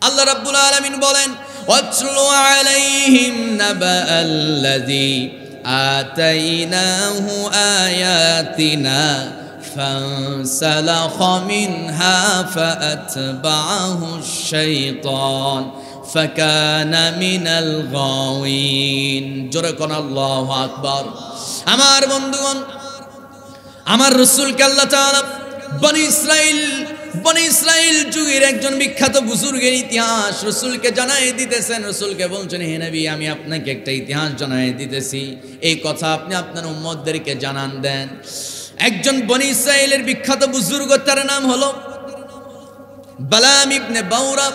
আল্লাহ রাব্বুল আলামিন বলেন, ওয়াতলু আলাইহিম নাবাআল্লাযী আতাইনাহু আয়াতিনা ফানসালাখ মিনহা ফাআতবাহু আশ-শাইতান ফাকানা মিনাল গাওয়িন। জোরে কোন আল্লাহু আকবার। আমার বন্ধুগণ, আমার রাসূলকে আল্লাহ তাআলা বনি ইসরাইল যুগের একজন বিখ্যাত বুজুর্গের ইতিহাস রাসূলকে জানাই দিতেছেন। রাসূলকে বলছেন, হে নবী, আমি আপনাকে একটা ইতিহাস জানাই দিতেছি, এই কথা আপনি আপনার উম্মতদেরকে জানান দেন। একজন বনি ইসরাইলের বিখ্যাত বুজুর্গ, তার নাম হলো বালাম ইবনে বাউরা।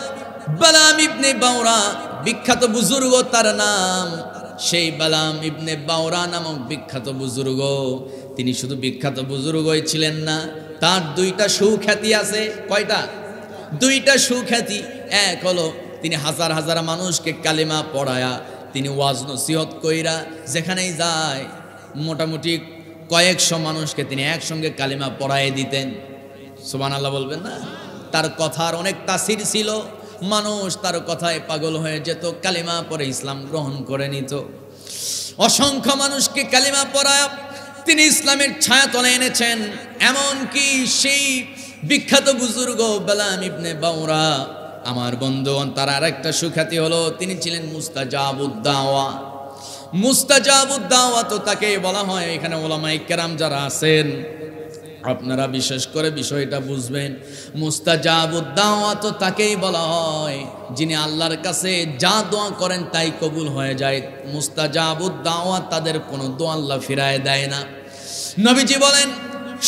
বালাম ইবনে বাউরা বিখ্যাত বুজুর্গ, তার নাম। সেই বালাম ইবনে বাউরা নামক বিখ্যাত বুজুর্গ, তিনি শুধু বিখ্যাত বুজুর্গই ছিলেন না, তার দুইটা সুখ্যাতি আছে। কয়টা? দুইটা সুখ্যাতি। এক হলো তিনি হাজার হাজার মানুষকে কালেমা পড়ায়া, তিনি ওয়াজ নসিহত কইরা যেখানেই যায় মোটামুটি কয়েকশো মানুষকে তিনি একসঙ্গে কালেমা পড়ায় দিতেন। সুবহানাল্লাহ বলবেন না? তার কথার অনেক তাসির ছিল, মানুষ তার কথায় পাগল হয়ে যেত, কালেমা পড়ে ইসলাম গ্রহণ করে নিত। অসংখ্য মানুষকে কালেমা পড়ায় তিনি ইসলামের ছায়াতলে এনেছেন। এমনকি সেই বিখ্যাত বুজুর্গ বালাম ইবনে বাউরা, আমার বন্ধুগণ, তার আরেকটা সুখ্যাতি হলো তিনি ছিলেন মুস্তাজাবুদ দাওয়া। মুস্তাজাবুদ দাওয়া তো তাকে বলা হয়, এখানে উলামায়ে কেরাম যারা আছেন আপনারা বিশেষ করে বিষয়টা বুঝবেন। মুস্তাজাবুদ দাওয়া তো তাকেই বলা হয় যিনি আল্লাহর কাছে যা দোয়া করেন তাই কবুল হয়ে যায়। মুস্তাজাবুদ দাওয়া, তাদের কোনো দোয়া আল্লাহ ফিরায় দেয় না। নবীজি বলেন,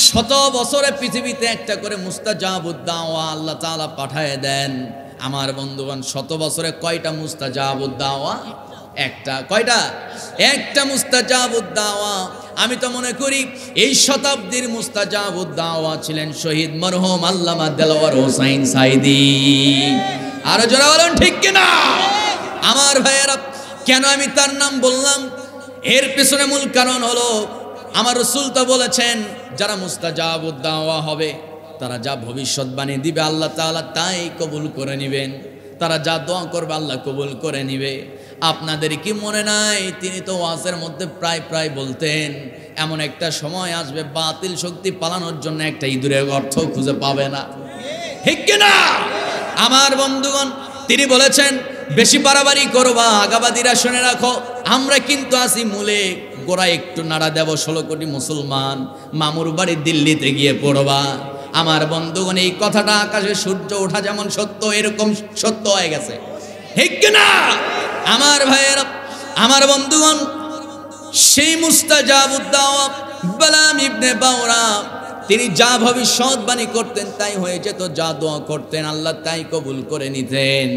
100 বছরে পৃথিবীতে একটা করে মুস্তাজাবুদ দাওয়া আল্লাহ তাআলা পাঠায় দেন। আমার বন্ধুগণ, 100 বছরে কয়টা মুস্তাজাবুদ দাওয়া? একটা। কয়টা? একটা মুস্তাজাবুদ দাওয়া। আমি তো মনে করি এই শতাব্দীর মুস্তাজাবুদ দাওয়া ছিলেন শহীদ মরহুম আল্লামা দেলোয়ার হোসাইন সাইদি। আরো জোরে বলুন ঠিক কিনা? আমার ভাইয়েরা, কেন আমি তার নাম বললাম? এর পেছনে মূল কারণ হলো, আমার রাসূল তো বলেছেন যারা মুস্তাজাবুদ দাওয়া হবে তারা যা ভবিষ্যৎবাণী দিবে আল্লাহ তাআলা তাই কবুল করে নেবেন, তারা যা দোয়া করবে আল্লাহ কবুল করে নিবে। আপনাদের কি মনে নাই, তিনি তো ওয়াজের মধ্যে প্রায় বলতেন এমন একটা সময় আসবে বাতিল শক্তি পালানোর জন্য একটা ইঁদুরের অর্থ খুঁজে পাবে না, ঠিক কিনা? আমার বন্ধুগণ, তিনি বলেছেন বেশি বাড়াবাড়ি করবা, আগাবাদীরা শুনে রাখো, আমরা কিন্তু আসি মূলে, গোড়া একটু নাড়া দেব, 16 কোটি মুসলমান মামুর বাড়ি দিল্লিতে গিয়ে পড়বা। আমার বন্ধুগণ, এই কথাটা আকাশে সূর্য ওঠা যেমন সত্য, এরকম সত্য হয়ে গেছে, ঠিক কিনা? আমার ভাইয়েরা, আমার বন্ধুগণ, সেই মুস্তাজাবুদ দাওয়া বালাম ইবনে বাউরা, তিনি যা ভবিষ্যৎবাণী করতেন তাই হয়ে যেত, যা দোয়া করতেন আল্লাহ তাই কবুল করে নিতেন।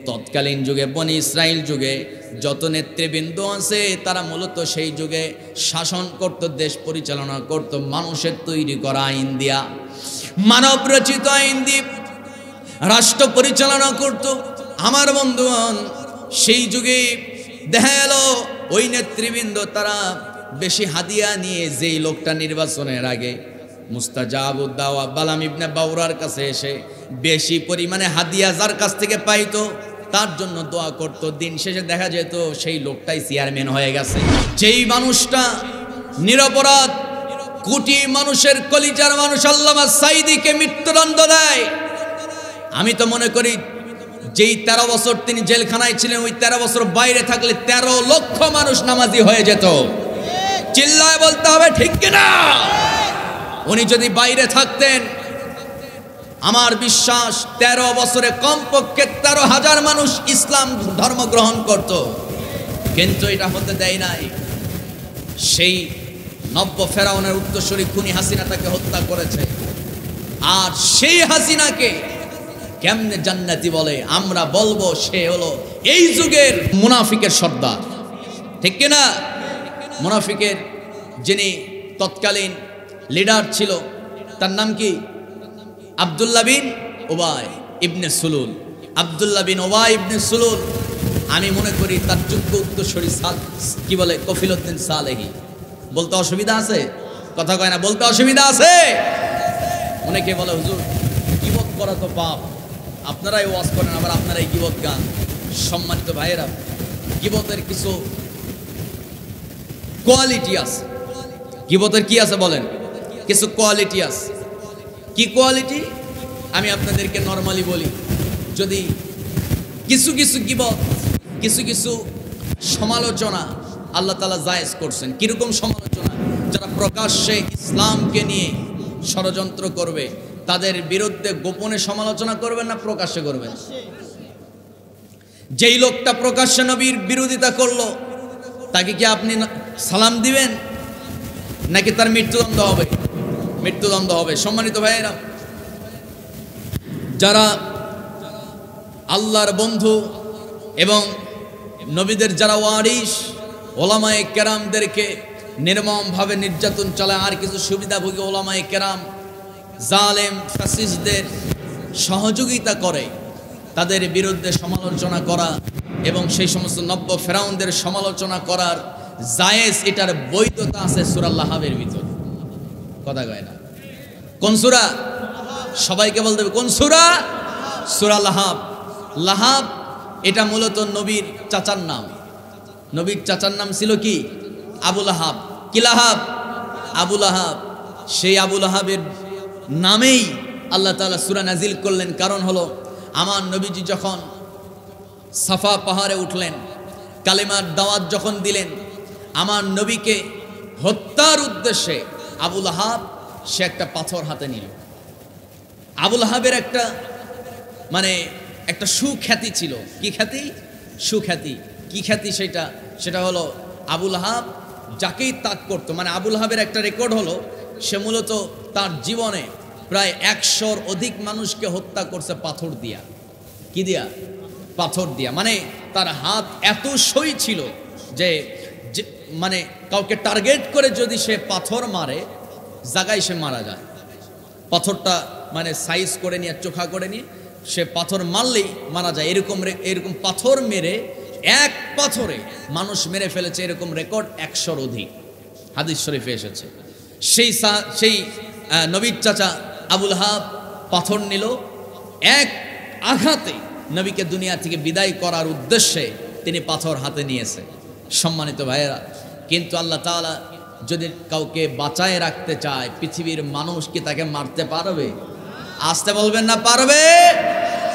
তৎকালীন যুগে বনি ইসরাইল যুগে যত নেতৃবৃন্দ আছে তারা মূলত সেই যুগে শাসন করত, দেশ পরিচালনা করত মানুষের তৈরি করা আইন দিয়া, মানব রচিত আইন দিয়ে রাষ্ট্র পরিচালনা করত। আমার বন্ধুগণ, সেই যুগে দেখা গেল ওই নেতৃবৃন্দ তারা বেশি হাদিয়া নিয়ে যেই লোকটা নির্বাচনের আগে মুস্তাজাবুদ দাওয়া বালাম ইবনে বাউরার কাছে এসে বেশি পরিমাণে হাদিয়া যার কাছ থেকে পাইতো তার জন্য দোয়া করত, দিন শেষে দেখা যেত সেই লোকটাই চেয়ারম্যান হয়ে গেছে। যেই মানুষটা নিরপরাধ কোটি মানুষের কলিজার মানুষ আল্লামা সাইদিকে মৃত্যুদণ্ড দেয়, আমি তো মনে করি যেই 13 বছর তিনি জেলখানায় ছিলেন, ওই 13 বছর বাইরে থাকলে 13 লক্ষ মানুষ নামাজি হয়ে যেত। চিল্লায় বলতে হবে ঠিক কিনা? উনি যদি বাইরে থাকতেন, আমার বিশ্বাস 13 বছরে কমপক্ষে 13,000 মানুষ ইসলাম ধর্ম গ্রহণ করত, কিন্তু এটা হতে দেয় নাই। সেই নব্য ফেরাউনের উত্তরসূরি খুনি হাসিনা তাকে হত্যা করেছে, আর সেই হাসিনাকে কেমনে জান্নাতি বলে? আমরা বলবো সে হলো এই যুগের মুনাফিকের সর্দার, ঠিক কিনা? মুনাফিকের যিনি তৎকালীন লিডার ছিল তার নাম কি? আব্দুল্লাহ বিন উবাই ইবনে সুলুল। আব্দুল্লাহ বিন উবাই ইবনে সুলুল, আমি মনে করি তার যোগ্য উত্তরসূরি কি বলে কফিলউদ্দিন সালেহী। বলতে অসুবিধা আছে? কথা কয় না, বলতে অসুবিধা আছে? অনেকে বলে হুজুর গীবত করা তো পাপ, আপনারাই ওয়াজ করেন, আবার আপনারাই গীবত গান। সম্মানিত ভাইয়েরা, গীবতের কিছু কোয়ালিটি আছে। গীবতের কি আছে বলেন? কিছু কোয়ালিটি আছে। কি কোয়ালিটি? আমি আপনাদেরকে নরমালি বলি, যদি কিছু কিছু গীবত, কিছু কিছু সমালোচনা আল্লাহ তাআলা জায়েজ করছেন। কিরকম সমালোচনা? যারা প্রকাশ্যে ইসলামকে নিয়ে ষড়যন্ত্র করবে তাদের বিরুদ্ধে গোপনে সমালোচনা করবেন না প্রকাশ্যে করবেন? যেই লোকটা প্রকাশ্যে নবীর বিরোধিতা করলো তাকে কি আপনি সালাম দিবেন, নাকি তার মৃত্যুদণ্ড হবে? মৃত্যুদণ্ড হবে। সম্মানিত ভাইয়েরা, যারা আল্লাহর বন্ধু এবং নবীদের যারা ওয়ারিস, ওলামায়ে কেরামদেরকে নির্মমভাবে নির্যাতন চালায়, আর কিছু সুবিধাভোগী ওলামায়ে কেরাম জালেম ফ্যাসিস্টদের সহযোগিতা করে, তাদের বিরুদ্ধে সমালোচনা করা এবং সেই সমস্ত নব্য ফেরাউনদের সমালোচনা করার জায়েজ, এটার বৈধতা আছে সূরা লাহাবের ভিতর। কথা কয় না? কোন সূরা? সবাইকে বলতে হবে কোন সূরা? সূরা লাহাব। লাহাব এটা মূলত নবীর চাচার নাম। নবীর চাচার নাম ছিল কি? আবু লাহাব। কি লাহাব? আবু লাহাব। সেই আবু লাহাবের নামেই আল্লাহ তাআলা সূরা নাজিল করলেন। কারণ হলো, আমার নবীজি যখন সাফা পাহাড়ে উঠলেন, কালেমার দাওয়াত যখন দিলেন, আমার নবীকে হত্যার উদ্দেশ্যে আবু লাহাব সে একটা পাথর হাতে নিল। আবু লাহাবের একটা সুখ্যাতি ছিল। কি খ্যাতি? সুখ্যাতি। কি খ্যাতি সেটা? সেটা হলো আবু লাহাব যাকেই তাক করতো, আবু লাহাবের একটা রেকর্ড হলো, সে মূলত তার জীবনে প্রায় 100-র অধিক মানুষকে হত্যা করছে পাথর দিয়া। কি দিয়া? পাথর দিয়া। তার হাত এত সই ছিল যে কাউকে টার্গেট করে যদি সে পাথর মারে, জায়গায় সে মারা যায়। পাথরটা সাইজ করে নিয়ে, চোখা করে নিয়ে সে পাথর মারলেই মারা যায়। এরকম পাথর মেরে, এক পাথরে মানুষ মেরে ফেলেছে, এরকম রেকর্ড 100-র অধিক হাদিস শরীফে এসেছে। সেই নবীর চাচা আবু লাহাব পাথর নিল, এক আঘাতে নবীকে দুনিয়া থেকে বিদায় করার উদ্দেশ্যে তিনি পাথর হাতে নিয়েছে। সম্মানিত ভাইয়েরা, কিন্তু আল্লাহ তাআলা যদি কাউকে বাঁচায় রাখতে চায়, পৃথিবীর মানুষ কি তাকে মারতে পারবে? আসতে বলবেন না পারবে?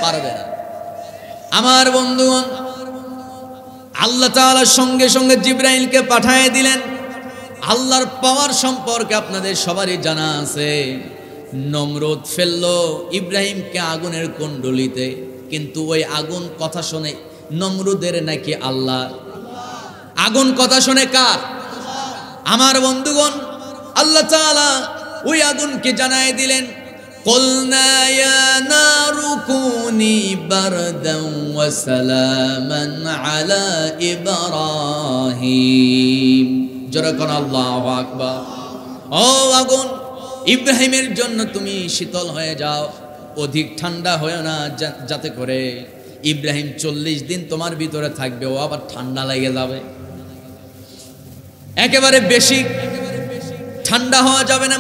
পারবে না। আমার বন্ধুগণ, আল্লাহ তাআলা সঙ্গে সঙ্গে জিবরাইলকে পাঠিয়ে দিলেন। আল্লাহর পাওয়ার সম্পর্কে আপনাদের সবারই জানা আছে। নমরুদ ফেললো ইব্রাহিমকে আগুনের কুণ্ডলিতে, কিন্তু ওই আগুন কথা শুনে নমরুদের নাকি আল্লাহ। আগুন কথা শুনে কার? আমার বন্ধুগণ, আল্লাহ তাআলা ওই আগুনকে জানায় দিলেন, قُلْنَا يَا نَارُ كُونِي بَرْدًا وَسَلَامًا عَلَى إِبْرَاهِيمَ। যেরকম আল্লাহু আকবার। ও আগুন, ইব্রাহিমের জন্য তুমি শীতল হয়ে যাও, অধিক ঠান্ডা হয় না, যাতে করে ইব্রাহিম 40 দিন তোমার ভিতরে থাকবে, ও আবার ঠান্ডা লেগে যাবে। একেবারে বেশি ঠান্ডা হওয়া যাবে না,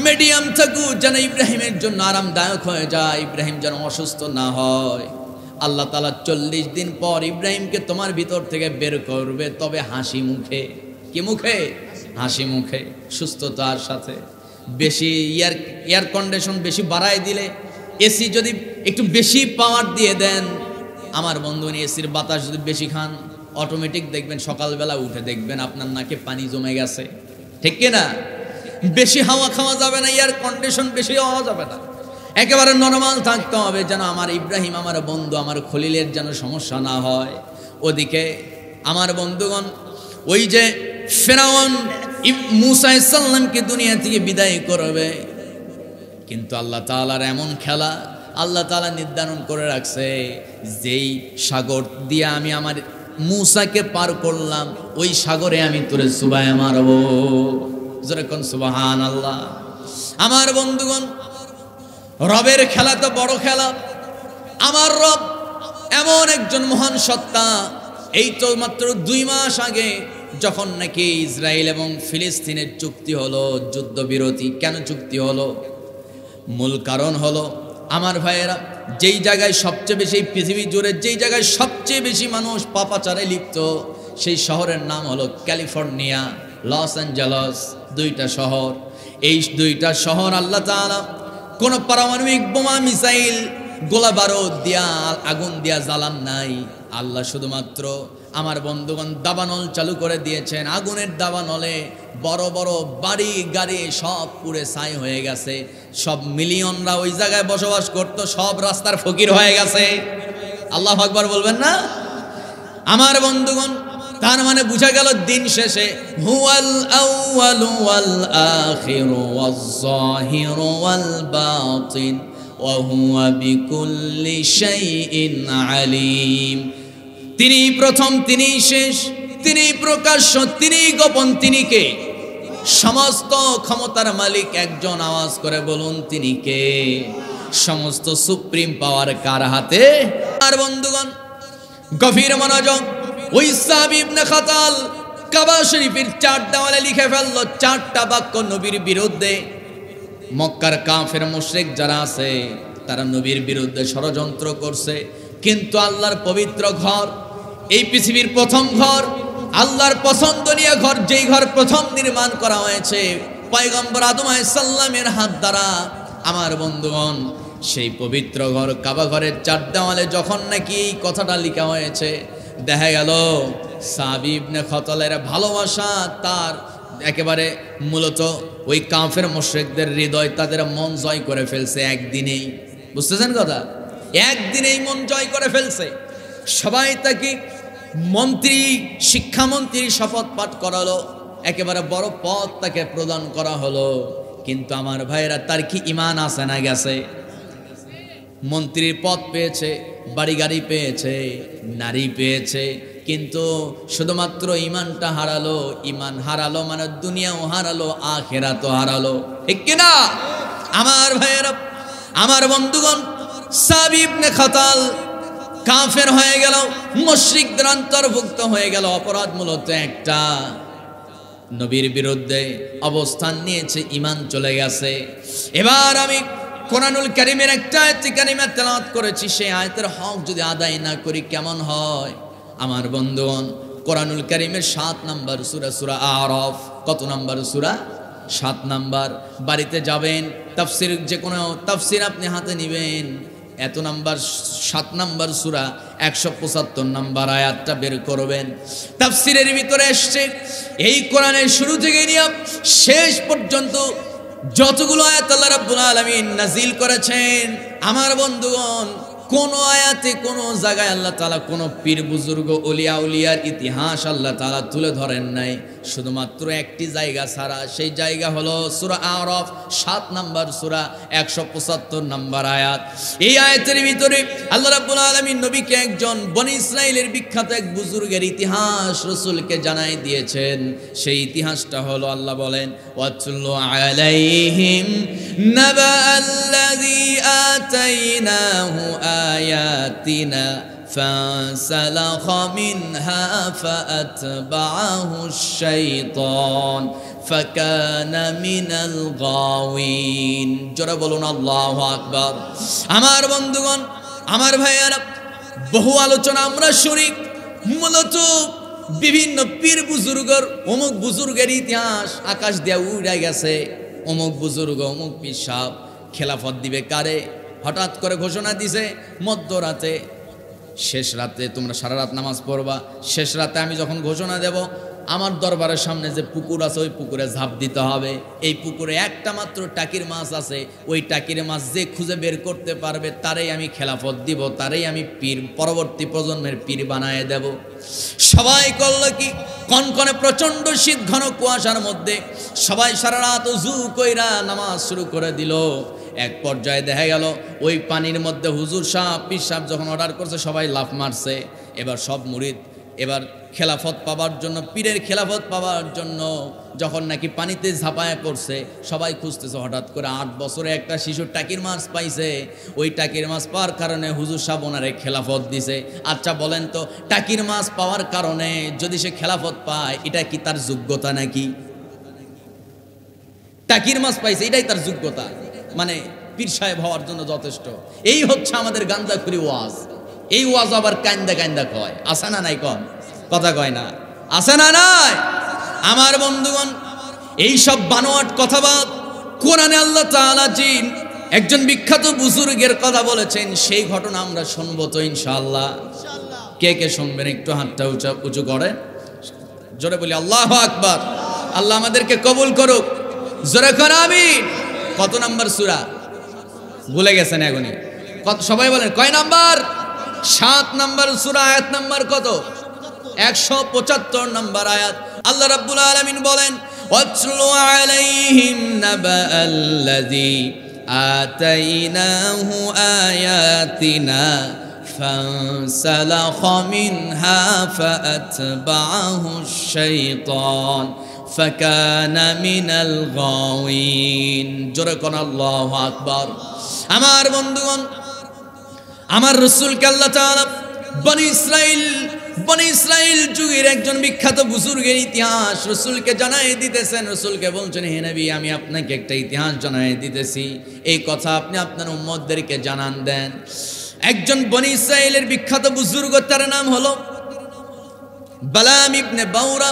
মিডিয়াম থাকুক, যেন ইব্রাহিমের জন্য আরামদায়ক হয়ে যায়, ইব্রাহিম যেন অসুস্থ না হয়। আল্লাহ তাআলা 40 দিন পর ইব্রাহিমকে তোমার ভিতর থেকে বের করবে, তবে হাসি মুখে। কি মুখে? হাসি মুখে, সুস্থতার সাথে। বেশি এয়ার কন্ডিশন বেশি বাড়ায় দিলে, এসি যদি একটু বেশি পাওয়ার দিয়ে দেন, আমার বন্ধু, এসির বাতাস যদি বেশি খান, অটোমেটিক দেখবেন সকালবেলা উঠে দেখবেন আপনার নাকে পানি জমে গেছে। ঠিক কিনা? বেশি হাওয়া খাওয়া যাবে না, এয়ার কন্ডিশন বেশি হওয়া যাবে না, একেবারে নরমাল থাকতে হবে, যেন আমার ইব্রাহিম, আমার বন্ধু, আমার খলিলের যেন সমস্যা না হয়। ওদিকে আমার বন্ধুগণ, ওই যে ফেরাউন মূসা আলাইহিস সালামকে দুনিয়া থেকে বিদায় করবে, কিন্তু আল্লাহ তাআলার এমন খেলা, আল্লাহ তাআলা নির্ধারণ করে রাখছে, যেই সাগর দিয়ে আমি আমার মূসাকে পার করলাম, ওই সাগরে আমি তোরে চুবায় মারবো। যেরকম সুবহানাল্লাহ। আমার বন্ধুগণ, রবের খেলা তো বড় খেলা। আমার রব এমন একজন মহান সত্তা। এই তো মাত্র 2 মাস আগে যখন নাকি ইসরায়েল এবং ফিলিস্তিনের চুক্তি হলো, যুদ্ধবিরতি। কেন চুক্তি হলো? মূল কারণ হলো, আমার ভাইয়েরা, যেই জায়গায় সবচেয়ে বেশি পৃথিবী জুড়ে যেই জায়গায় সবচেয়ে বেশি মানুষ পাপাচারে লিপ্ত সেই শহরের নাম হলো ক্যালিফোর্নিয়া, লস অ্যাঞ্জেলস, দুইটা শহর। এই দুইটা শহর আল্লাহ তাআলা কোন পারমাণবিক বোমা, মিসাইল, গোলা বারুদ দিয়া, আগুন দিয়া জ্বালান নাই। আল্লাহ শুধুমাত্র আমার বন্ধুগণ দাবানল চালু করে দিয়েছেন। আগুনের দাবানলে বড় বড় বাড়ি গাড়ি সব পুড়ে ছাই হয়ে গেছে। সব মিলিয়নরা ওই জায়গায় বসবাস করত, সব রাস্তার ফকির হয়ে গেছে। আল্লাহু আকবার বলবেন না? আমার বন্ধুগণ, তার মানে বুঝা গেল দিন শেষে হুয়াল আউয়ালু ওয়াল আখিরু ওয়াজ যাহিরু ওয়াল বাতিন ওয়া হুয়া বিকুল্লি শাইইন আলিম। তিনি প্রথম, তিনি শেষ, তিনি প্রকাশ্য, তিনি গোপন। তিনি কে? সমস্ত ক্ষমতার মালিক একজন। আওয়াজ করে বলুন তিনি কে? সমস্ত সুপ্রিম পাওয়ার কার হাতে? আর বন্ধুগণ গভীর মনোযোগ। ওই সাহাবী ইবনে খাতাল কাবা শরীফের 4 দেওয়ালে লিখে ফেললো 4টা বাক্য নবীর বিরুদ্ধে। মক্কার কাফের মুশরিক যারা আছে তারা নবীর বিরুদ্ধে ষড়যন্ত্র করছে, কিন্তু আল্লাহর পবিত্র ঘর, এই পৃথিবীর প্রথম ঘর, আল্লাহর পছন্দনীয় ঘর, যেই ঘর প্রথম নির্মাণ করা হয়েছে পয়গম্বর আদম আলাইহিস সালামের হাত দ্বারা, আমার বন্ধুগণ সেই পবিত্র ঘর কাবা ঘরের 4 দেওয়ালে যখন নাকি এই কথাটা লেখা হয়েছে, দেখা গেল সাহাবী ইবনে খাতালের ভালোবাসা তার একেবারে মূলত ওই কাফের মুশরিকদের হৃদয়, তাদের মন জয় করে ফেলছে একদিনেই। বুঝতেছেন কথা? একদিনেই মন জয় করে ফেলছে। সবাই তাকে মন্ত্রী, শিক্ষামন্ত্রীর শপথ পাঠ করালো, একেবারে বড় পদ তাকে প্রদান করা হলো। কিন্তু আমার ভাইয়েরা, তার কি ঈমান আছে না গেছে? মন্ত্রীর পদ পেয়েছে, বাড়ি গাড়ি পেয়েছে, নারী পেয়েছে, কিন্তু শুধুমাত্র ঈমানটা হারালো। ঈমান হারালো মানে দুনিয়াও হারালো, আখিরাতও হারালো। ঠিক কিনা আমার ভাইয়েরা, আমার বন্ধুগণ? সাহাবী ইবনে খাতাল কাফের হয়ে গেল, মুশরিকদের অন্তর্ভুক্ত হয়ে গেল। অপরাধ মূলত একটা, নবীর বিরুদ্ধে অবস্থান নিয়েছে, ঈমান চলে গেছে। এবার আমি কোরআনুল কারীমের একটা আয়াত কারিমা তেলাওয়াত করেছি, সেই আয়াতের হক যদি আদায় না করি কেমন হয়? আমার বন্ধুগণ, কোরআনুল কারীমের 7 নম্বর সূরা, সূরা আরাফ। কত নম্বর সূরা? 7 নম্বর। বাড়িতে যাবেন, তাফসীর, যে কোনো তাফসীর আপনি হাতে নেবেন, এত নাম্বার 7 নম্বর সূরা 175 নম্বর আয়াতটা বের করবেন। তাফসীরের ভিতরে এসেছে এই কোরআনের শুরু থেকে নিয়ে শেষ পর্যন্ত যতগুলো আয়াত আল্লাহ রাব্বুল আলামিন নাজিল করেছেন, আমার বন্ধুগণ কোন আয়াতে কোন জায়গায় আল্লাহ তাআলা কোন পীর বুজুর্গ ওলিয়া উলিয়ার ইতিহাস আল্লাহ তাআলা তুলে ধরেন নাই, শুধুমাত্র একটি জায়গা ছাড়া। সেই জায়গা হলো সূরা আরাফ 7 নম্বর সূরা 175 নম্বর আয়াত। এই আয়াতের ভিতরে আল্লাহ রাব্বুল আলামিন নবীকে একজন বনি ইসরাইলের বিখ্যাত এক বুজুর্গের ইতিহাস রাসূলকে জানাই দিয়েছেন। সেই ইতিহাসটা হলো, আল্লাহ বলেন, ওয়াতলু আলাইহিম নাবাআল্লাযী আতাইনাহু আয়াতিনা فانسلخ منها فأتبعه الشيطان فكان من الغاوين। জোরে বলুন আল্লাহু আকবার। আমার বন্ধুগণ, আমার ভাইয়ারা, বহু আলোচনা আমরা শুনি, মূলত বিভিন্ন পীর বুজুর্গর, অমুক বুজুর্গের ইতিহাস আকাশ দিয়ে উড়ে গেছে, অমুক বুজুর্গ, অমুক পীর সাহেব খেলাফত দিবে কারে, হঠাৎ করে ঘোষণা দিছে মধ্যরাতে, শেষ রাতে তোমরা সারা রাত নামাজ পড়বা, শেষ রাতে আমি যখন ঘোষণা দেব, আমার দরবারের সামনে যে পুকুর আছে ওই পুকুরে ঝাঁপ দিতে হবে। এই পুকুরে একটা মাত্র টাকির মাছ আছে, ওই টাকির মাছ যে খুঁজে বের করতে পারবে তারই আমি খেলাফত দিব, তারই আমি পীর, পরবর্তী প্রজন্মের পীর বানায় দেব। সবাই করলো কি, কনকনে প্রচন্ড শীত, ঘন কুয়াশার মধ্যে সবাই সারা রাত ওযু কইরা নামাজ শুরু করে দিল। এক পর্যায়ে দেখা গেল ওই পানির মধ্যে হুজুর সাহেব, পীর সাহেব যখন অর্ডার করছে সবাই লাফ মারছে। এবার সব মুরিদ এবার খেলাফত পাওয়ার জন্য, পীরের খেলাফত পাওয়ার জন্য যখন নাকি পানিতে ঝাঁপায় পড়ছে, সবাই খুঁজতেছে। হঠাৎ করে 8 বছরে একটা শিশুর টাকির মাছ পাইছে, ওই টাকির মাছ পাওয়ার কারণে হুজুর সাহেব ওনারে খেলাফত দিছে। আচ্ছা বলেন তো, টাকির মাছ পাওয়ার কারণে যদি সে খেলাফত পায়, এটা কি তার যোগ্যতা নাকি? টাকির মাছ পাইছে এটাই তার যোগ্যতা, মানে পীর সাহেব হওয়ার জন্য যথেষ্ট। এই হচ্ছে আমাদের গান্দাখুরি ওয়াজ। এই ওয়াজ আবার কান্দা কান্দা কয়, আছে না নাই? কন কথা কয় না, আছে না নাই? আমার বন্ধুগণ, এই সব বানোয়াট কথাবাদ কোরআনে আল্লাহ তাআলা জিন একজন বিখ্যাত বুজুর্গের কথা বলেছেন, সেই ঘটনা আমরা শুনবো তো ইনশাআল্লাহ। কে কে শুনবেন একটু হাতটা উঁচু করে জোরে বলি আল্লাহু আকবার। আল্লাহ আমাদেরকে কবুল করুক, জোরে করে আমিন। কত নাম্বার সূরা ভুলে গেছেন এখনই? কত সবাই বলেন কয় নাম্বার? 7 নাম্বার সূরা, আয়াত নাম্বার কত? 175 নাম্বার আয়াত। আল্লাহ রাব্বুল আলামিন বলেন, ওয়াতলু আলাইহিম নাবাআল্লাযী আতাইনাহু আয়াতিনা فانسلخ منها فأتبعه الشيطان فكان من الغاوين জোরে কোন আল্লাহু আকবার। আমার বন্ধুগণ, আমার রাসূলকে আল্লাহ তাআলা বনি ইসরাইল যুগের একজন বিখ্যাত বুজুর্গের ইতিহাস রাসূলকে জানাই দিতেছেন। রাসূলকে বলছেন, হে নবী, আমি আপনাকে একটা ইতিহাস জানাই দিতেছি, এই কথা আপনি আপনার উম্মতদেরকে জানান দেন। একজন বনি ইসরাইলের বিখ্যাত বুজুর্গ, তার নাম হলো বালাম ইবনে বাউরা।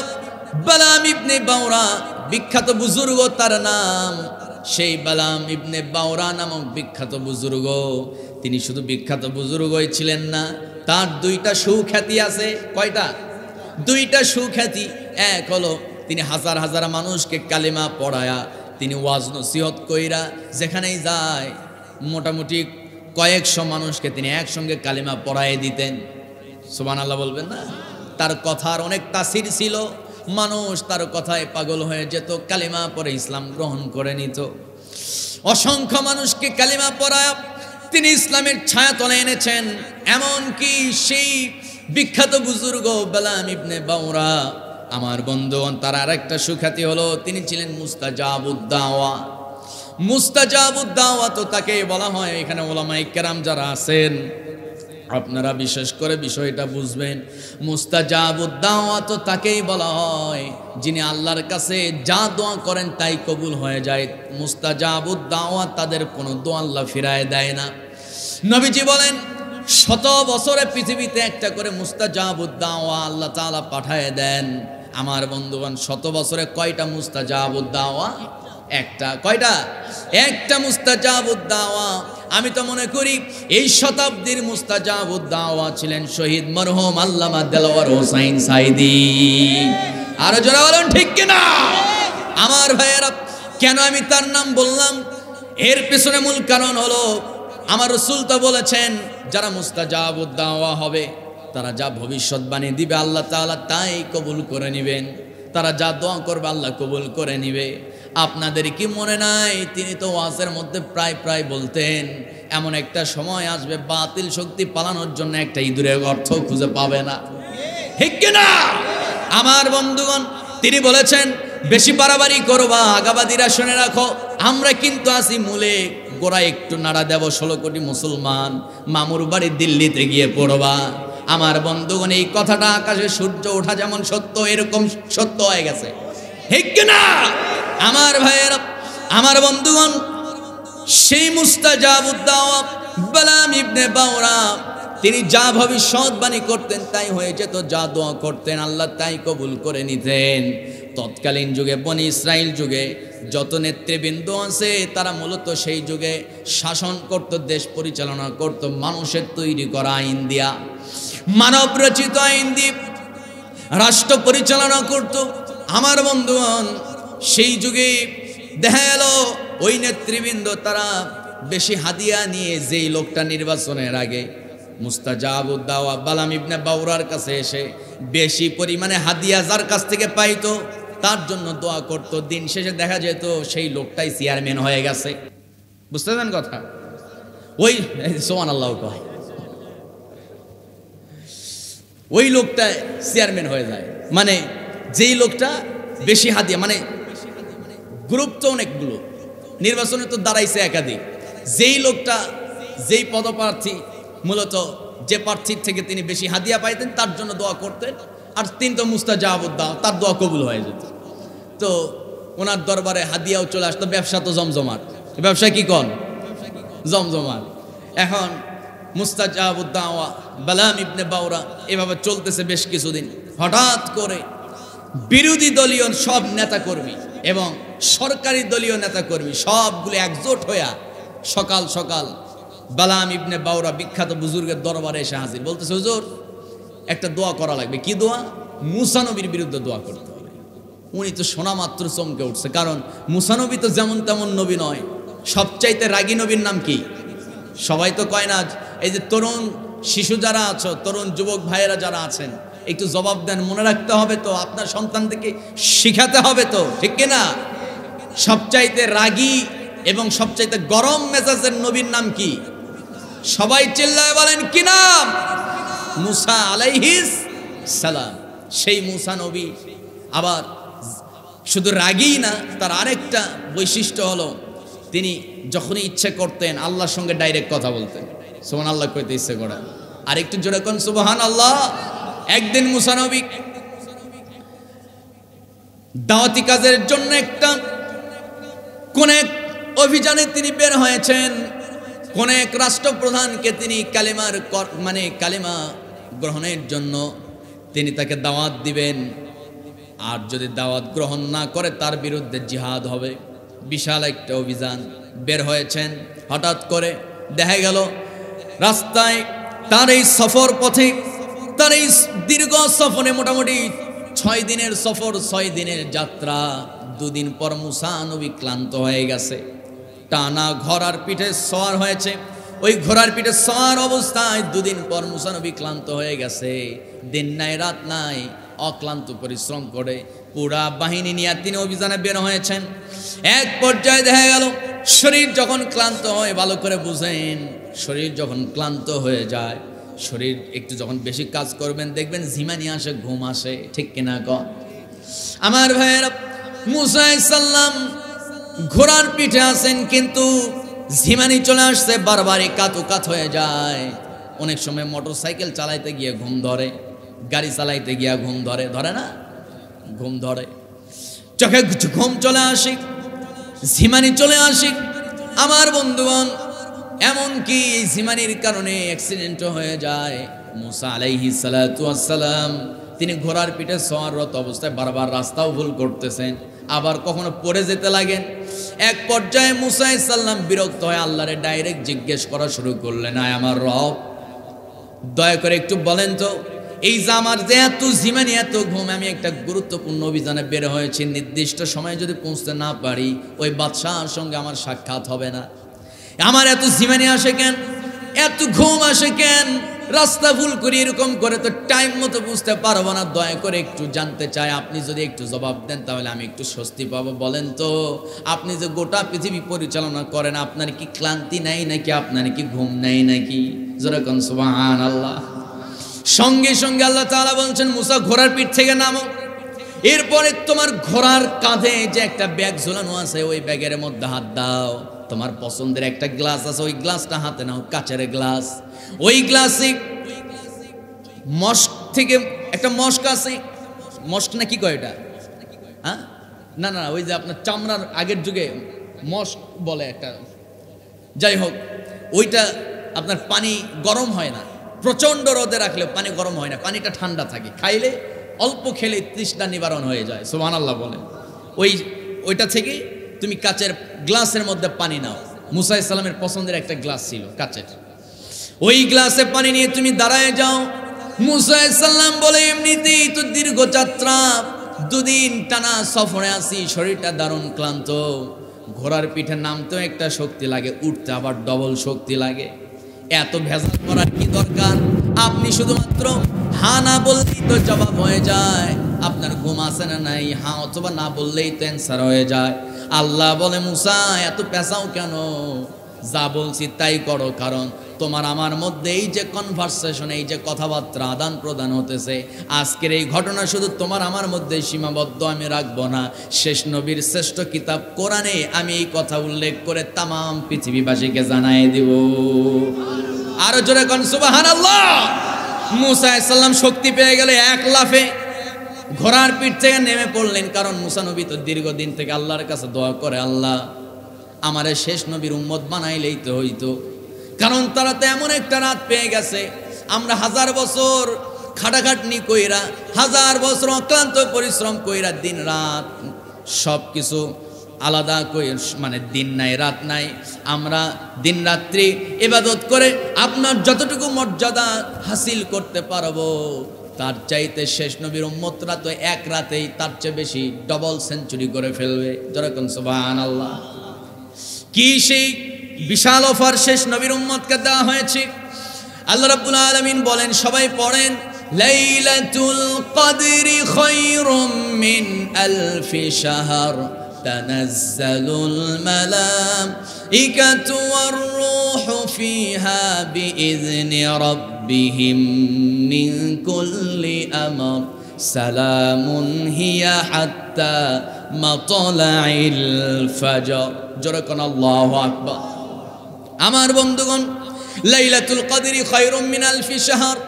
বালাম ইবনে বাউরা বিখ্যাত বুজুর্গ, তার নাম। সেই বালাম ইবনে বাউরা নামক বিখ্যাত বুজুর্গ, তিনি শুধু বিখ্যাত বুজুর্গই ছিলেন না, তার 2টা সুখ্যাতি আছে। কয়টা? 2টা সুখ্যাতি। এক হলো তিনি হাজার হাজার মানুষকে কালেমা পড়ায়া, তিনি ওয়াজ নসিহত কইরা যেখানেই যায় মোটামুটি কয়েকশো মানুষকে তিনি একসঙ্গে কালেমা পড়ায় দিতেন। সুবহানাল্লাহ বলবেন না? তার কথার অনেক তাসির ছিল, মানুষ তার কথায় পাগল হয়ে যেত, কালেমা পড়ে ইসলাম গ্রহণ করে নিত। অসংখ্য মানুষকে কালেমা পড়ায় তিনি ইসলামের ছায়াতলে এনেছেন। এমনকি সেই বিখ্যাত বুজুর্গ বালাম ইবনে বাউরা, আমার বন্ধুগণ, তার আরেকটা সুখ্যাতি হলো তিনি ছিলেন মুস্তাজাবুদ দাওয়া। মুস্তাজাবুদ দাওয়া তো তাকে বলা হয়, এখানে উলামায়ে কেরাম যারা আছেন আপনারা বিশেষ করে বিষয়টা বুঝবেন। মুস্তাজাবুদ দাওয়া তো তাকেই বলা হয় যিনি আল্লাহর কাছে যা দোয়া করেন তাই কবুল হয়ে যায়। মুস্তাজাবুদ দাওয়া, তাদের কোনো দোয়া আল্লাহ ফিরায় দেয় না। নবীজি বলেন, 100 বছরে পৃথিবীতে একটা করে মুস্তাজাবুদ দাওয়া আল্লাহ তাআলা পাঠায় দেন। আমার বন্ধুগণ, 100 বছরে কয়টা মুস্তাজাবুদ দাওয়া? একটা। কয়টা? একটা মুস্তাজাবুদ দাওয়া। আমি তো মনে করি এই শতাব্দীর মুস্তাজাবুদ দাওয়া ছিলেন শহীদ মরহুম আল্লামা দেলোয়ার হোসাইন সাইদি। আরো জোরে বলুন ঠিক কিনা? আমার ভাইয়েরা, কেন আমি তার নাম বললাম? এর পেছনে মূল কারণ হলো, আমার রাসূল তো বলেছেন যারা মুস্তাজাবুদ দাওয়া হবে তারা যা ভবিষ্যৎবাণী দিবে আল্লাহ তাআলা তাই কবুল করে নেবেন, তারা যা দোয়া করবে আল্লাহ কবুল করে নিবে। আপনাদের কি মনে নাই, তিনি তো ওয়াজের মধ্যে প্রায় বলতেন এমন একটা সময় আসবে বাতিল শক্তি পালানোর জন্য একটা ইঁদুরের অর্থ খুঁজে পাবে না, ঠিক কিনা? আমার বন্ধুগণ, তিনি বলেছেন বেশি বাড়াবাড়ি করবা, আগাবাদীরা শুনে রাখো, আমরা কিন্তু আসি মূলে, গোড়া একটু নাড়া দেব, 16 কোটি মুসলমান মামুর বাড়ি দিল্লিতে গিয়ে পড়বা। আমার বন্ধুগণ, এই কথাটা আকাশে সূর্য ওঠা যেমন সত্য, এরকম সত্য হয়ে গেছে, ঠিক কিনা? আমার ভাইয়েরা, আমার বন্ধুগণ, সেই মুস্তাজাবুদ দাওয়া বালাম ইবনে বাউরা, তিনি যা ভবিষ্যৎবাণী করতেন তাই হয়ে যেত, যা দোয়া করতেন আল্লাহ তাই কবুল করে নিতেন। তৎকালীন যুগে বনি ইসরাইল যুগে যত নেতৃবৃন্দ আছে তারা মূলত সেই যুগে শাসন করত, দেশ পরিচালনা করত মানুষের তৈরি করা আইন দিয়া, মানব রচিত আইন দিয়ে রাষ্ট্র পরিচালনা করত। আমার বন্ধুগণ, সেই যুগে দেখা গেল ওই নেতৃবৃন্দ তারা বেশি হাদিয়া নিয়ে যেই লোকটা নির্বাচনের আগে মুস্তাজাবুদ দাওয়া বালাম ইবনে বাউরার কাছে এসে বেশি পরিমাণে হাদিয়া যার কাছ থেকে পাইতো তার জন্য দোয়া করত, দিন শেষে দেখা যেত সেই লোকটাই চেয়ারম্যান হয়ে গেছে। বুঝতে পারেন কথা? ওই সুবহানাল্লাহ কয়, ওই লোকটা চেয়ারম্যান হয়ে যায়, মানে যেই লোকটা বেশি হাদিয়া, মানে গ্রুপ তো অনেকগুলো, নির্বাচনে তো দাঁড়াইছে একাধিক, যেই লোকটা যেই পদপ্রার্থী মূলত যে প্রার্থীর থেকে তিনি বেশি হাদিয়া পাইতেন তার জন্য দোয়া করতেন, আর তিনি তো মুস্তাজাবুদ দাওয়া, তার দোয়া কবুল হয়ে যেত। তো ওনার দরবারে হাদিয়াও চলে আসতো, ব্যবসা তো জমজমাট। ব্যবসায় কি কন? জমজমার। এখন মুস্তাজাবুদ দাওয়া বালাম ইবনে বাউরা এভাবে চলতেছে বেশ কিছুদিন। হঠাৎ করে বিরোধী দলীয় সব নেতাকর্মী এবং সরকারি দলীয় নেতাকর্মী সবগুলো একজোট হইয়া সকাল সকাল বালাম ইবনে বাউরা বিখ্যাত বুজুর্গের দরবারে এসে হাজির। বলতেছে, হুজুর একটা দোয়া করা লাগবে। কি দোয়া? মুসা নবীর বিরুদ্ধে দোয়া করতে হবে। উনি তো শোনা মাত্র চমকে উঠছে, কারণ মুসা নবী তো যেমন তেমন নবী নয়। সবচাইতে রাগী নবীর নাম কি? সবাই তো কয় না। এই যে তরুণ শিশু যারা আছো, তরুণ যুবক ভাইয়েরা যারা আছেন, একটু জবাব দেন। মনে রাখতে হবে তো, আপনার সন্তানদেরকে শিখাতে হবে তো, ঠিক কিনা? সবচাইতে রাগী এবং সবচাইতে গরম মেজাজের নবীর নাম কি? সবাই চিল্লায় বলেন কি নাম? মুসা আলাইহিস সালাম। সেই মুসা নবী আবার শুধু রাগী না, তার আরেকটা বৈশিষ্ট্য হলো তিনি যখনই ইচ্ছে করতেন আল্লাহর সঙ্গে ডাইরেক্ট কথা বলতেন। সুবহান আল্লাহ কইতে ইচ্ছে করে। আর একটু জোরে কোন সুবহান আল্লাহ। একদিন মুসা নবী দাওয়াতি কাজের জন্য একটা কোন এক অভিযানে তিনি বের হয়েছেন। কোন এক রাষ্ট্রপ্রধানকে তিনি কালেমা গ্রহণের জন্য তিনি তাকে দাওয়াত দিবেন, আর যদি দাওয়াত গ্রহণ না করে তার বিরুদ্ধে জিহাদ হবে। বিশাল একটা অভিযান বের হয়েছেন। হঠাৎ করে দেখা গেল রাস্তায় তার এই সফর পথে, তার এই দীর্ঘ সফরে, মোটামুটি 6 দিনের সফর, 6 দিনের যাত্রা, 2 দিন পর মুসা নবী ক্লান্ত হয়ে গেছে। টানা ঘোড়ার পিঠে সওয়ার হয়েছে। ওই ঘোড়ার পিঠে সওয়ার অবস্থায় 2 দিন পর মুসা নবী ক্লান্ত হয়ে গেছে। দিন নাই রাত নাই, অক্লান্ত পরিশ্রম করে পুরা বাহিনী নিয়ে তিনি অভিযানে বের হয়েছেন। এক পর্যায়ে দেখা গেল শরীর যখন ক্লান্ত হয়, ভালো করে বুঝেন, শরীর যখন ক্লান্ত হয়ে যায়, শরীর একটু যখন বেশি কাজ করবেন দেখবেন ঝিমানি আসে, ঘুম আসে, ঠিক কিনা কন? আমার ভাইয়েরা, মুসা আলাইহিস সালাম ঘোড়ার পিঠে আছেন, কিন্তু ঝিমানি চলে আসছে, বারবারই কাত হয়ে যায়। অনেক সময় মোটর সাইকেল চালাইতে গিয়ে ঘুম ধরে, গাড়ি চালাইতে গিয়া ঘুম ধরে, ধরে না? ঘুম ধরে, চোখে ঘুম চলে আসে, ঝিমানি চলে আসে। আমার বন্ধুগণ, এমনকি ঝিমানির কারণে অ্যাক্সিডেন্টও হয়ে যায়। মুসা আলাইহিস সালাতু ওয়াস সালাম তিনি ঘোড়ার পিঠে সওয়াররত অবস্থায় বারবার রাস্তাও ভুল করতেছেন, আবার কখনো পড়ে যেতে লাগেন। এক পর্যায়ে মুসা আলাইহিস সালাম বিরক্ত হয়ে আল্লাহরে ডাইরেক্ট জিজ্ঞেস করা শুরু করলেন, আয় আমার রব, দয়া করে একটু বলেন তো, এই যে আমার যে এত ঝিমানি, এত ঘুম, আমি একটা গুরুত্বপূর্ণ অভিযানে বের হয়েছি, নির্দিষ্ট সময়ে যদি পৌঁছতে না পারি ওই বাদশাহর সঙ্গে আমার সাক্ষাৎ হবে না। আমার এত ঝিমানি আসে কেন, এত ঘুম আসে কেন? রাস্তা ভুল করি, এরকম করে তো টাইম মতো বুঝতে পারবো না। দয়া করে একটু জানতে চাই, আপনি যদি একটু জবাব দেন তাহলে আমি একটু স্বস্তি পাবো। বলেন তো, আপনি যে গোটা পৃথিবী পরিচালনা করেন, আপনার কি ক্লান্তি নাই নাকি? আপনার কি ঘুম নাই নাকি? যেরকম সুবহানাল্লাহ। সঙ্গে সঙ্গে আল্লাহ তাআলা বলছেন, মুসা ঘোড়ার পিঠ থেকে নামো। এরপরে তোমার ঘোড়ার কাঁধে যে একটা ব্যাগ ঝোলানো আছে, ওই ব্যাগের মধ্যে হাত দাও। তোমার পছন্দের একটা গ্লাস আছে, ওই গ্লাসটা হাতে নাও, কাচের গ্লাস। ওই গ্লাসে মস্ক থেকে একটা মস্ক আছে, মস্ক না কি কয় এটা? হ্যাঁ, না না, ওই যে আপনার চামড়ার আগের যুগে মস্ক বলে একটা, যাই হোক, ওইটা আপনার পানি গরম হয় না, প্রচণ্ড রোদে রাখলেও পানি গরম হয় না, পানিটা ঠান্ডা থাকে, খাইলে অল্প খেলে তৃষ্ণা নিবারণ হয়ে যায়। সুবহানাল্লাহ বলেন। ওইটা থেকে তুমি কাচের গ্লাসের মধ্যে পানি নাও। মুসা আলাইহিস সালামের পছন্দের একটা গ্লাস ছিল কাচের, ওই গ্লাসে পানি নিয়ে তুমি দাঁড়ায় যাও। মুসা আলাইহিস সালাম বলে, এমনিতেই তো দীর্ঘ যাত্রা, 2 দিন টানা সফরে আসি, শরীরটা দারুণ ক্লান্ত, ঘোড়ার পিঠে নামতেও একটা শক্তি লাগে, উঠতে আবার ডবল শক্তি লাগে, এত ভেজাল করার কি দরকার? আপনি শুধুমাত্র হ্যাঁ না বললেই তো জবাব হয়ে যায়। আপনার ঘুম আসে না নাই? হ্যাঁ অথবা না বললেই তো অ্যান্সার হয়ে যায়। আল্লাহ বলে, মুসা এত পেঁচাও কেন? যা বলছি তাই করো, কারণ তোমার আমার মধ্যে এই যে কনভারসেশন, এই যে কথাবার্তা আদান প্রদান হতেছে, আজকের এই ঘটনা শুধু তোমার আমার মধ্যে সীমাবদ্ধ আমি রাখবো না। শেষ নবীর শ্রেষ্ঠ কিতাব কোরআনে আমি এই কথা উল্লেখ করে তামাম পৃথিবীবাসীকে জানাই দিব। আরো জোরে কোন সুবহানাল্লাহ। মুসা আলাইহিস সালাম শক্তি পেয়ে গেলে এক লাফে ঘোড়ার পিঠ থেকে নেমে পড়লেন, কারণ মুসা নবী তো দীর্ঘদিন থেকে আল্লাহর কাছে দোয়া করে, আল্লাহ আমারে শেষ নবীর উম্মত বানাইলেই তো হইতো। কারণ তারা তো এমন একটা রাত পেয়ে গেছে, আমরা 1000 বছর খাটাখাটনি কইরা, 1000 বছর অক্লান্ত পরিশ্রম কইরা, দিন রাত সব কিছু আলাদা করে, মানে দিন নাই রাত নাই, আমরা দিন রাত্রি ইবাদত করে আপনার যতটুকু মর্যাদা হাসিল করতে পারবো, তার চাইতে শেষ নবীর উম্মতরা তো এক রাতেই তার চেয়ে বেশি ডবল সেঞ্চুরি করে ফেলবে। যেরকম সুবহানাল্লাহ। কি সেই বিশাল অফার শেষ নবীর উম্মতকে দেওয়া হয়েছে। আল্লাহ রাব্বুল আলামিন বলেন, সবাই পড়েন, লাইলাতুল কদরি খায়রুম মিন আলফি শাহর তানাজ্জালুল মালাইকাতু ওয়ার রূহু ফিহা বিইذনি রাব্বিহিম মিন কুল্লি আমর সালামুন হিয়া হাত্তা মাতলাইল ফাজর। যেরকম আল্লাহু আকবার। আমার বন্ধুগণ, লাইলাতুল কদরি খায়রুম মিন আলফি শাহর,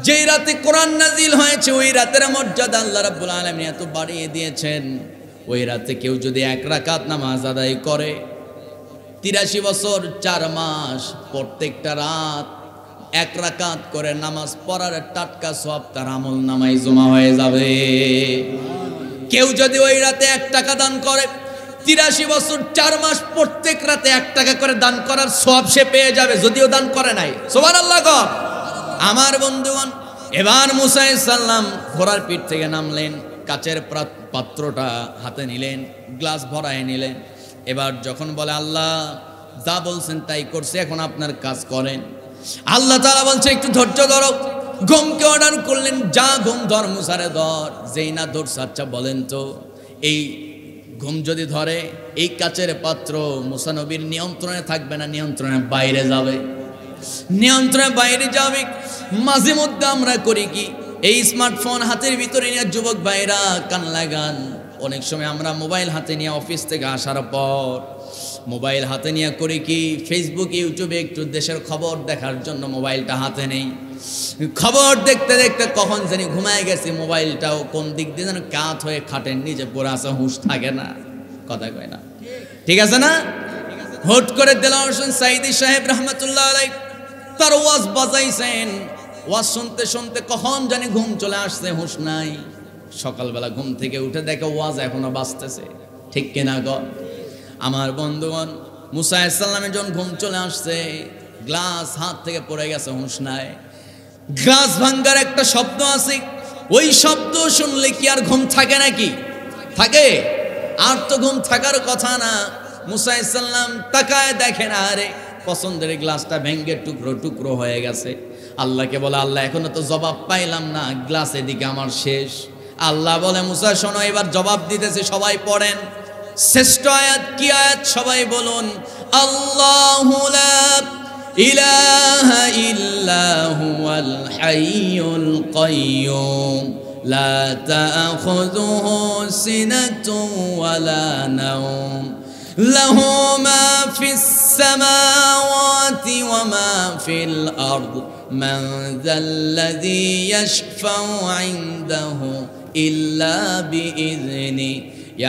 যেই রাতে কোরআন নাজিল হয়েছে ওই রাতের মর্যাদা আল্লাহ রাব্বুল আলামিন এত বাড়িয়ে দিয়েছেন। ওই রাতে কেউ যদি 1 রাকাত নামাজ আদায় করে, 83 বছর 4 মাস প্রত্যেকটা রাত 1 রাকাত করে নামাজ পড়ার টাটকা সওয়াব তার আমল নামায় জমা হয়ে যাবে। কেউ যদি ওই রাতে 1 টাকা দান করে, 83 বছর 4 মাস প্রত্যেক রাতে 1 টাকা করে দান করার সওয়াব সে পেয়ে যাবে, যদিও দান করে নাই। সুবহানাল্লাহ। আমার বন্ধুগণ, এবার মুসা আলাইহিস সালাম ঘোড়ার পিঠ থেকে নামলেন, কাচের পাত্রটা হাতে নিলেন, গ্লাস ভরায় নিলেন। এবার যখন বলে, আল্লাহ যা বলছেন তাই করছে, এখন আপনার কাজ করেন। আল্লাহ তাআলা বলছে, একটু ধৈর্য ধরো। ঘুমকে অর্ডার করলেন, যা ঘুম ধর, মুসারে ধর। যেই না ধরছে, আচ্ছা বলেন তো, এই ঘুম যদি ধরে, এই কাচের পাত্র মুসা নবীর নিয়ন্ত্রণে থাকবে না নিয়ন্ত্রণের বাইরে যাবে? নিয়ন্ত্রণের বাইরে যাবে। মাঝে মধ্যে আমরা করি কি, এই স্মার্টফোন হাতের ভিতরে নিয়ে যুবক ভাইরা কান লাগান, অনেক সময় আমরা মোবাইল হাতে নিয়ে অফিস থেকে আসার পর মোবাইল হাতে নিয়ে করি কি, ফেসবুক ইউটিউবে একটু দেশের খবর দেখার জন্য মোবাইলটা হাতে নেই। খবর দেখতে দেখতে কখন জানি ঘুমায় গেছি, মোবাইলটাও কোন দিক দিয়ে যেন কাত হয়ে খাটের নিচে পড়ে আসা, হুঁশ থাকে না। কথা কয় না, ঠিক আছে না? হুট করে দেলোয়ার হোসেন সাইদি সাহেব রাহমাতুল্লাহ আলাইহি তার ওয়াজ বাজাইছেন, ওয়াজ শুনতে শুনতে কখন জানি ঘুম চলে আসছে, হুঁশ নাই। সকালবেলা ঘুম থেকে উঠে দেখে ওয়াজ এখনো বাজতেছে, ঠিক কিনা গো? আমার বন্ধুগণ, মুসা আলাইহিস সালামের যখন ঘুম চলে আসছে, গ্লাস হাত থেকে পড়ে গেছে, হুঁশ নাই। গ্লাস ভাঙ্গার একটা শব্দ আছে, ওই শব্দ শুনলে কি আর ঘুম থাকে নাকি? থাকে? আর তো ঘুম থাকার কথা না। মুসা আলাইহিস সালাম তাকায় দেখেন, আরে পছন্দের গ্লাসটা ভেঙ্গে টুকরো টুকরো হয়ে গেছে। আল্লাহকে বলে, আল্লাহ এখনো তো জবাব পাইলাম না, গ্লাস এদিকে আমার শেষ। আল্লাহ বলে, মুসা শোনো, এবার জবাব দিতেছে, সবাই পড়েন। শ্রেষ্ঠ আয়াত কি আয়াত? সবাই বলুন, আল্লাহু লা ইলাহা ইল্লা হুয়াল হাইয়ুল কাইয়্যুম লা তাখুযুহু সিনাতুন ওয়ালা নাওম লাহু মা ফিস সামাওয়াতি ওয়া মা ফিল আরদ মান যাল্লাযী ইয়াশফাউ ইনদাহু ইল্লা বিইذনি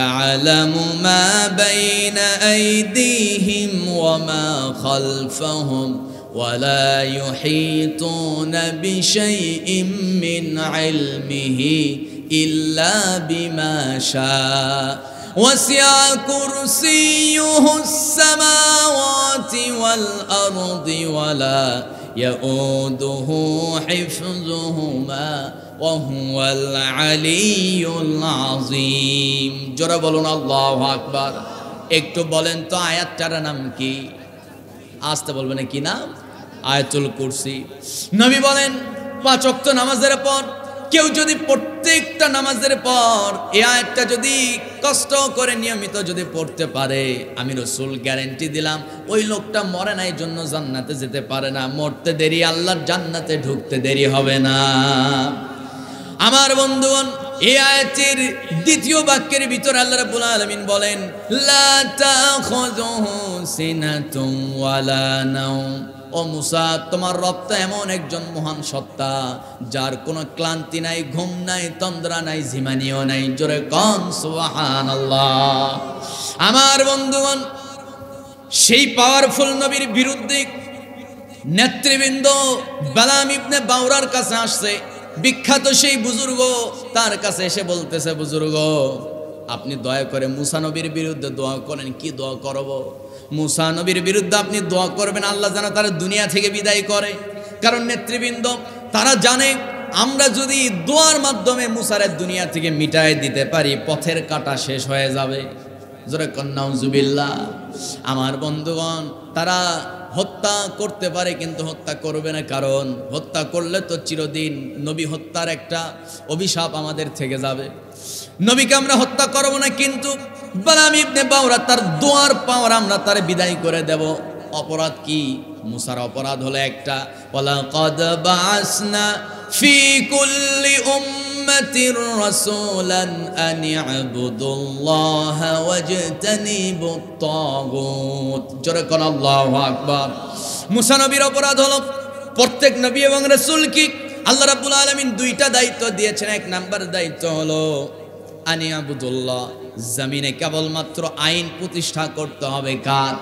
يعلم ما بين أيديهم وما خلفهم ولا يحيطون بشيء من علمه إلا بما شاء وسع كرسيه السماوات والأرض ولا يؤوده حفظهما وهو العلي العظيم। জোরে বলুন আল্লাহু আকবার। একটু বলেন তো আয়াতটার নাম কি? আসতে বলবেন কি নাম? আয়াতুল কুরসি। নবী বলেন, 5 ওয়াক্ত নামাজের পর কেউ যদি প্রত্যেকটা নামাজের পর এই আয়াতটা যদি কষ্ট করে নিয়মিত যদি পড়তে পারে, আমি রাসূল গ্যারান্টি দিলাম ওই লোকটা মরে নাই জন্য জান্নাতে যেতে পারে না, মরতে দেরি, আল্লাহর জান্নাতে ঢুকতে দেরি হবে না। আমার বন্ধুগণ, এই আয়াতের দ্বিতীয় বাক্যের ভিতর আল্লাহ রাব্বুল আলামিন বলেন, লা তাখুযুহু সিনাতুন ওয়ালা নাওম। ও মুসা, তোমার রব তো এমন একজন মহান সত্তা যার কোনো ক্লান্তি নাই, ঘুম নাই, তন্দ্রা নাই, ঝিমানিও নাই। জোরে কোন সুবহানাল্লাহ। আমার বন্ধুগণ, সেই পাওয়ারফুল নবীর বিরুদ্ধে নেতৃবৃন্দ বালাম ইবনে বাউরার কাছে আসছে। বিখ্যাত সেই বুজুর্গ তার কাছে এসে বলতেছে, বুজুর্গ আপনি দয়া করে মুসা নবীর বিরুদ্ধে দোয়া করেন। কি দোয়া করব? মুসা নবীর বিরুদ্ধে আপনি দোয়া করবেন আল্লাহ যেন তার দুনিয়া থেকে বিদায় করে। কারণ নেতৃবৃন্দ তারা জানে আমরা যদি দোয়ার মাধ্যমে মুসারের দুনিয়া থেকে মিটায় দিতে পারি, পথের কাটা শেষ হয়ে যাবে। জোরে নাউজুবিল্লাহ। আমার বন্ধুগণ, তারা হত্যা করতে পারে কিন্তু হত্যা করবে না, কারণ হত্যা করলে তো চিরদিন নবী হত্যার একটা অভিশাপ আমাদের থেকে যাবে। নবীকে আমরা হত্যা করব না, কিন্তু বালাম ইবনে বাউরা তার দোয়ার পাওয়ার আমরা তার বিদায় করে দেব। অপরাধ কি? মুসার অপরাধ হলো একটা, ওয়ালাকাদ বাআসনা ফি কুল্লি উম্মাতির রাসূলান আন ইবুদুল্লাহা ওয়াজতানিবুত তাগুত। জোরে কোন আল্লাহু আকবার। মুসা নবীর অপরাধ হলো, প্রত্যেক নবী এবং রাসূলকে আল্লাহ রাব্বুল আলামিন দুইটা দায়িত্ব দিয়েছেন। এক নাম্বার দায়িত্ব হলো আনি আবুদুল্লাহ, জমিনে কেবলমাত্র আইন প্রতিষ্ঠা করতে হবে। কার?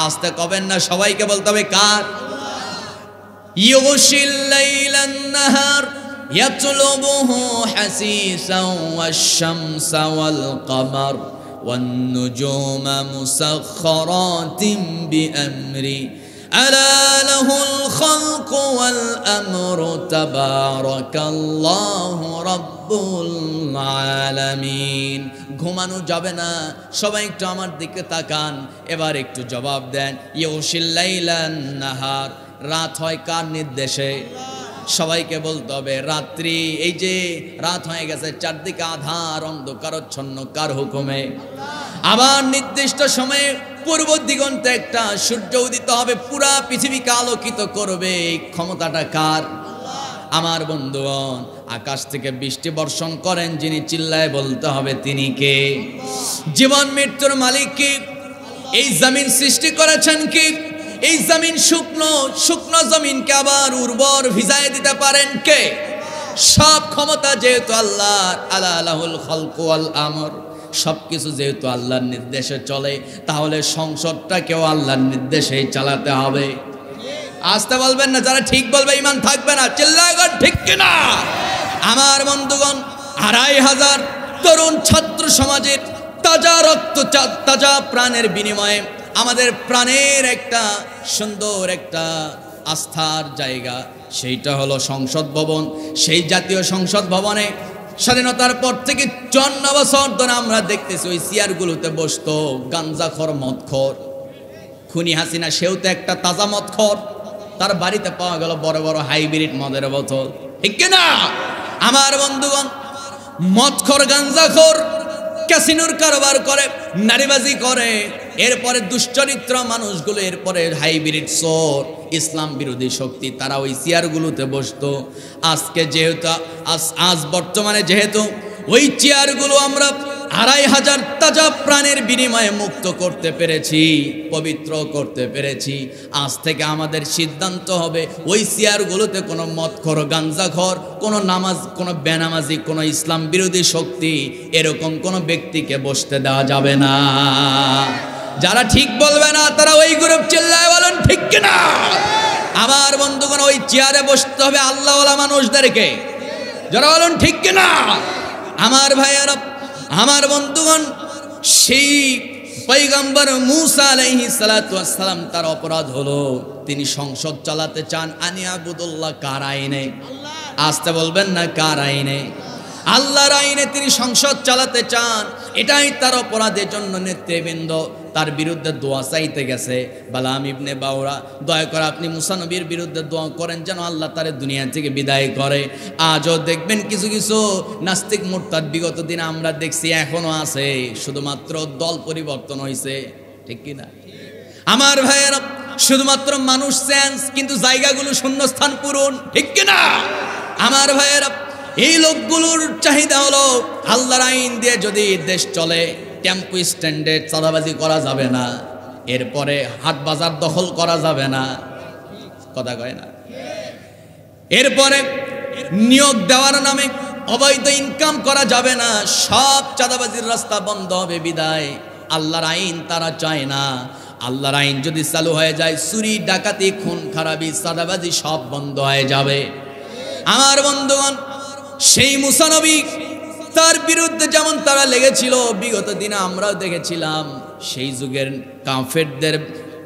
আস্তে কবেন না, সবাইকে বলতে হবে কার? ইউগশিল লাইলান নাহার ইয়াতলুবুহু হাসিসান ওয়াশ-শামসা ওয়াল কামার ওয়ান নুজুমা মুসাখখারাতিন বিআমরি আলা লাহুল খালকু ওয়াল আমরু তাবারাকাল্লাহু রাব্বুল আলামিন। ঘুমানো যাবে না, সবাই একটু আমার দিকে তাকান, এবার একটু জবাব দেন। ইউশিল লাইলান নাহার, রাত হয় কার নির্দেশে? সবাইকে বলতে হবে রাত্রি, এই যে রাত হয়ে গেছে, চারদিকে আধার অন্ধকারচ্ছন্ন, কার হুকুমে? আবার নির্দিষ্ট সময়ে পূর্ব দিগন্তে একটা সূর্য উদিত হবে, পুরা পৃথিবীকে আলোকিত করবে। এই ক্ষমতাটা কার? আমার বন্ধুগণ, আকাশ থেকে বৃষ্টি বর্ষণ করেন যিনি, চিল্লায় বলতে হবে তিনি কে? জীবন মৃত্যুর মালিক কি? এই জমিন সৃষ্টি করেছেন কি? এই জমিন শুকনো শুকনো জমিনকে আবার উর্বর ভিজায় দিতে পারেন কে? সব ক্ষমতা যেহেতু আল্লাহর, আলা লাহুল খালকু ওয়াল আমর, সবকিছু যেহেতু আল্লাহর নির্দেশে চলে, তাহলে সংসদটাকেও আল্লাহর নির্দেশেই চালাতে হবে। আসতে বলবেন না, যারা ঠিক বলবে ঈমান থাকবে না। চিল্লায় গো ঠিক কিনা? আমার বন্ধুগণ, ২৫০০ তরুণ ছাত্র সমাজের তাজা রক্ত, তাজা প্রাণের বিনিময়ে আমাদের প্রাণের একটা সুন্দর একটা আস্থার জায়গা, সেইটা হলো সংসদ ভবন। সেই জাতীয় সংসদ ভবনে স্বাধীনতার পর থেকে ৫৪ বছর ধরে আমরা দেখতেছি ওই চেয়ারগুলোতে বসতো গাঞ্জাখর, মদখর। খুনি হাসিনা, সেও তো একটা তাজা মদখর। তার বাড়িতে পাওয়া গেল বড় বড় হাইব্রিড মদের বোতল, ঠিক কিনা? আমার বন্ধুগণ, মদখর, গাঞ্জাখর, ক্যাসিনোর কারবার করে, নারীবাজি করে, এরপরে দুশ্চরিত্র মানুষগুলো, এরপরে হাইব্রিড চোর, ইসলাম বিরোধী শক্তি, তারা ওই চেয়ারগুলোতে বসতো। আজকে যেহেতু আজ বর্তমানে যেহেতু ওই চেয়ারগুলো আমরা ২৫০০ তাজা প্রাণের বিনিময়ে মুক্ত করতে পেরেছি, পবিত্র করতে পেরেছি, আজ থেকে আমাদের সিদ্ধান্ত হবে ওই চেয়ারগুলোতে কোনো মদখর, গাঞ্জাখর, কোনো নামাজ, কোনো বেনামাজি, কোনো ইসলাম বিরোধী শক্তি, এরকম কোনো ব্যক্তিকে বসতে দেওয়া যাবে না। যারা ঠিক বলবে না তারা ওই গ্রুপ, চিল্লায় বলেন ঠিক কিনা? আমার বন্ধুগণ, ওই চেয়ারে বসতে হবে আল্লাহওয়ালা মানুষদেরকে। যারা বলেন ঠিক কিনা? আমার ভাইয়েরা, আমার বন্ধুগণ, সেই পয়গম্বর মূসা আলাইহিস সালাতু ওয়াস সালাম, তার অপরাধ হলো তিনি সংসদ চালাতে চান আনি আবুদুল্লাহ, কার আইনে? আসতে বলবেন না, কার আইনে? আল্লাহর আইনে তিনি সংসদ চালাতে চান, এটাই তার অপরাধের জন্য নেতৃবৃন্দ তার বিরুদ্ধে দোয়া চাইতে গেছে। বালাম ইবনে বাউরা, দয়া করে আপনি মুসা নবীর বিরুদ্ধে দোয়া করেন যেন আল্লাহ তারে দুনিয়া থেকে বিদায় করে। আজও দেখবেন কিছু কিছু নাস্তিক মুরতাদ, বিগত দিনে আমরা দেখছি এখনো আছে, শুধুমাত্র দল পরিবর্তন হয়েছে, ঠিক কিনা? আমার ভাইয়েরা, শুধুমাত্র মানুষ চেঞ্জ, কিন্তু জায়গাগুলো শূন্যস্থান পূরণ, ঠিক কিনা? আমার ভাইয়েরা, এই লোকগুলোর চাহিদা হলো আল্লাহর আইন দিয়ে যদি দেশ চলে, টেম্পো স্ট্যান্ডে চাঁদাবাজি করা যাবে না, এরপরে হাট বাজার দখল করা যাবে না, কথা কয় না, এরপরে নিয়োগ দেওয়ার নামে অবৈধ ইনকাম করা যাবে না, সব চাঁদাবাজির রাস্তা বন্ধ হবে। বিদায় আল্লাহর আইন তারা চায় না। আল্লাহর আইন যদি চালু হয়ে যায়, চুরি ডাকাতি খুন খারাপি চাঁদাবাজি সব বন্ধ হয়ে যাবে। আমার বন্ধুগণ, সেই মুসা নবী, তার বিরুদ্ধে যেমন তারা লেগেছিল, বিগত দিনে আমরাও দেখেছিলাম সেই যুগের কাফেরদের,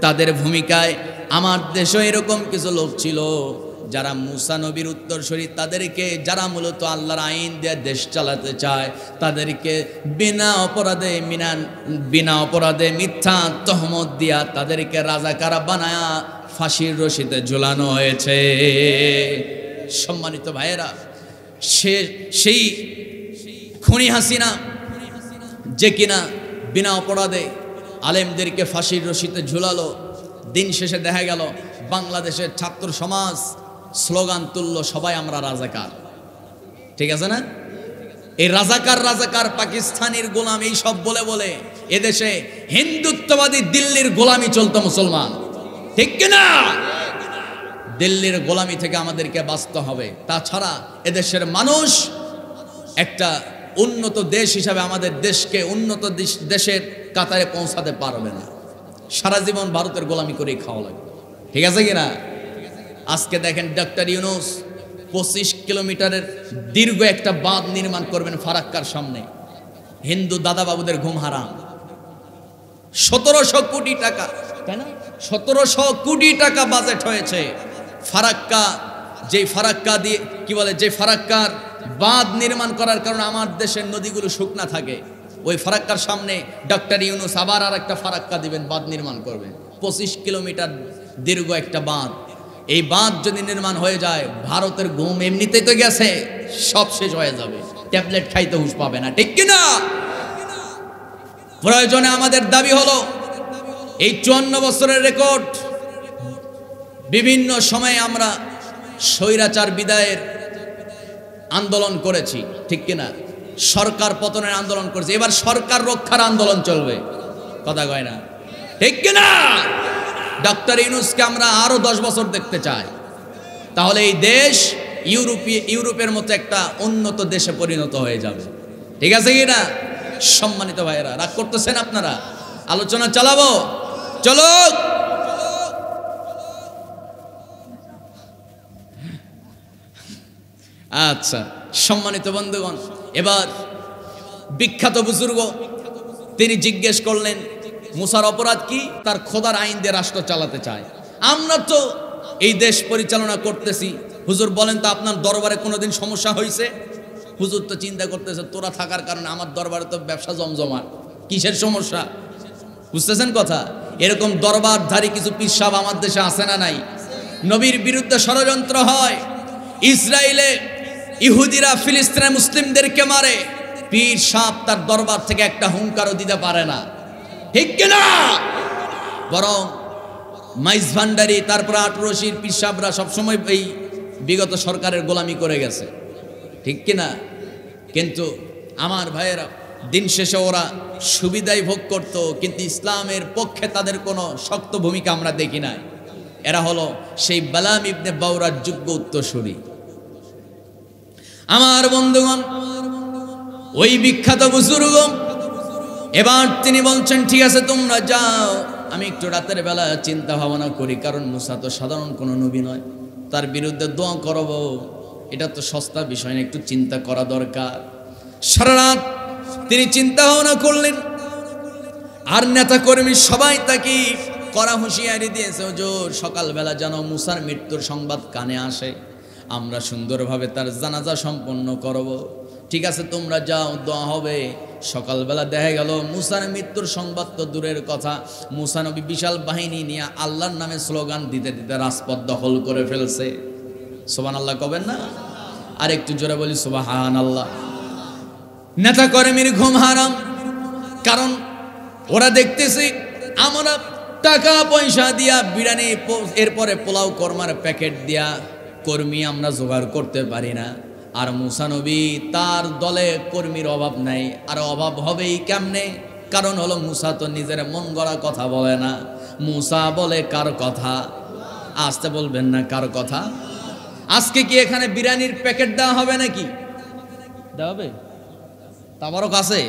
তাদের ভূমিকায় আমার দেশেও এরকম কিছু লোক ছিল যারা মুসা নবীর উত্তরসূরি, তাদেরকে যারা মূলত আল্লাহর আইন দিয়ে দেশ চালাতে চায়, তাদেরকে বিনা অপরাধে মিথ্যা তহমত দিয়া তাদেরকে রাজাকার বানায়া ফাঁসির রশিতে ঝুলানো হয়েছে। সম্মানিত ভাইয়েরা, সেই খুনি হাসিনা যে কিনা বিনা অপরাধে আলেমদেরকে ফাঁসির রশিতে ঝুলালো, দিন শেষে দেখা গেল বাংলাদেশের ছাত্র সমাজ স্লোগান তুলল, সবাই আমরা রাজাকার। ঠিক আছে না? এই রাজাকার পাকিস্তানের গোলাম, এই সব বলে বলে এদেশে হিন্দুত্ববাদী দিল্লির গোলামি চলতো মুসলমান। ঠিক কিনা? দিল্লির গোলামি থেকে আমাদেরকে বাঁচতে হবে। তাছাড়া এদেশের মানুষ একটা উন্নত দেশ হিসাবে আমাদের দেশকে উন্নত দেশের কাতারে পৌঁছাতে পারবে না। সারা জীবন ভারতের গোলামি করেই খাওয়া লাগবে। ঠিক আছে কিনা? আজকে দেখেন ডক্টর ইউনূস 25 কিলোমিটারের দীর্ঘ একটা বাঁধ নির্মাণ করবেন ফারাক্কার সামনে। হিন্দু দাদাবাবুদের ঘুম হারাম। 1700 কোটি টাকা, তাই না? 1700 কোটি টাকা বাজেট হয়েছে ফারাক্কা, যে ফারাক্কার বাঁধ নির্মাণ করার কারণে আমার দেশের নদীগুলো শুকনা থাকে। ওই ফারাক্কার সামনে ডক্টর ইউনূস আবার আর একটা ফারাক্কা দিবেন, বাঁধ নির্মাণ করবেন। 25 কিলোমিটার দীর্ঘ একটা বাঁধ। এই বাঁধ যদি নির্মাণ হয়ে যায়, ভারতের ঘুম এমনিতেই তো গেছে, সব শেষ হয়ে যাবে। ট্যাবলেট খাইতে হুঁশ পাবে না। ঠিক কিনা? প্রয়োজনে আমাদের দাবি হলো, এই 54 বছরের রেকর্ড, বিভিন্ন সময়ে আমরা স্বৈরাচার বিদায়ের আন্দোলন করেছি। ঠিক কিনা? সরকার পতনের আন্দোলন করেছি, এবার সরকার রক্ষার আন্দোলন চলবে। কথা কয় না? ঠিক কিনা? ডক্টর ইউনূসকে আমরা আরো 10 বছর দেখতে চাই, তাহলে এই দেশ ইউরোপের মতো একটা উন্নত দেশে পরিণত হয়ে যাবে। ঠিক আছে কিনা? সম্মানিত ভাইয়েরা, রাগ করতেছেন আপনারা? আলোচনা চালাবো, চলো। আচ্ছা, সম্মানিত বন্ধুগণ, এবার বিখ্যাত বুজুর্গ তিনি জিজ্ঞেস করলেন, মুসার অপরাধ কি? তার খোদার আইন দিয়ে রাষ্ট্র চালাতে চায়। আমরা তো এই দেশ পরিচালনা করতেছি, হুজুর বলেন তো আপনার দরবারে কোনোদিন সমস্যা হয়েছে? হুজুর তো চিন্তা করতেছে, তোরা থাকার কারণে আমার দরবারে তো ব্যবসা জমজমাট, কিসের সমস্যা? বুঝতেছেন কথা? এরকম দরবারধারী কিছু পীর সাহেব আমার দেশে আছে না নাই? নবীর বিরুদ্ধে ষড়যন্ত্র হয়, ইসরায়েলে ইহুদিরা ফিলিস্তিনের মুসলিমদেরকে মারে, পীর সাহেব তার দরবার থেকে একটা হুঙ্কারও দিতে পারে না। ঠিক কিনা? বরং মাইজ ভান্ডারি, তারপর আটরশির পীর সাহেবরা সবসময় এই বিগত সরকারের গোলামি করে গেছে। ঠিক কিনা? কিন্তু আমার ভাইয়েরা, দিন শেষে ওরা সুবিধাই ভোগ করত, কিন্তু ইসলামের পক্ষে তাদের কোনো শক্ত ভূমিকা আমরা দেখি নাই। এরা হলো সেই বালাম ইবনে বাউরার যোগ্য উত্তরসূরি। আমার বন্ধুগণ, ওই বিখ্যাত বুজুর্গ এবার তিনি বলছেন, ঠিক আছে তোমরা যাও, আমি একটু রাতের বেলা চিন্তা ভাবনা করি, কারণ মুসা তো সাধারণ কোনো নবী নয়, তার বিরুদ্ধে দোয়া করব, এটা তো সস্তা বিষয় না, একটু চিন্তা করা দরকার। সারা রাত তিনি চিন্তা ভাবনা করলেন, আর নেতা কর্মী সবাই তাকে কড়া হুঁশিয়ারি দিয়েছে, হুজুর সকালবেলা যেন মুসার মৃত্যুর সংবাদ কানে আসে, আমরা সুন্দরভাবে তার জানাজা সম্পন্ন করব। ঠিক আছে তোমরা যাও, দোয়া হবে। সকালবেলা দেখা গেল মুসার মৃত্যুর সংবাদ তো দূরের কথা, মুসা নবী বিশাল বাহিনী নিয়ে আল্লাহর নামে স্লোগান দিতে দিতে রাজপথ দখল করে ফেলছে। সুবহানাল্লাহ কবেন না? আর একটু জোরে বলি সুবহানাল্লাহ। নেতা কর্মীর ঘুম হারাম, কারণ ওরা দেখতেছে আমরা টাকা পয়সা দিয়া বিরিয়ানি, এরপরে পোলাও কর্মার প্যাকেট দিয়া কর্মী আমরা জোগাড় করতে পারি না। আর মুসা নবী, তার দলে কর্মীর অভাব নাই, আর অভাব হবেই কেমনে? কারণ হলো মুসা তো নিজের মন গড়া কথা বলে না, মুসা বলে কার কথা? আসতে বলবেন না কার কথা? আজকে কি এখানে বিরিয়ানির প্যাকেট দেওয়া হবে নাকি? দেওয়া হবে? তাবারক আছে?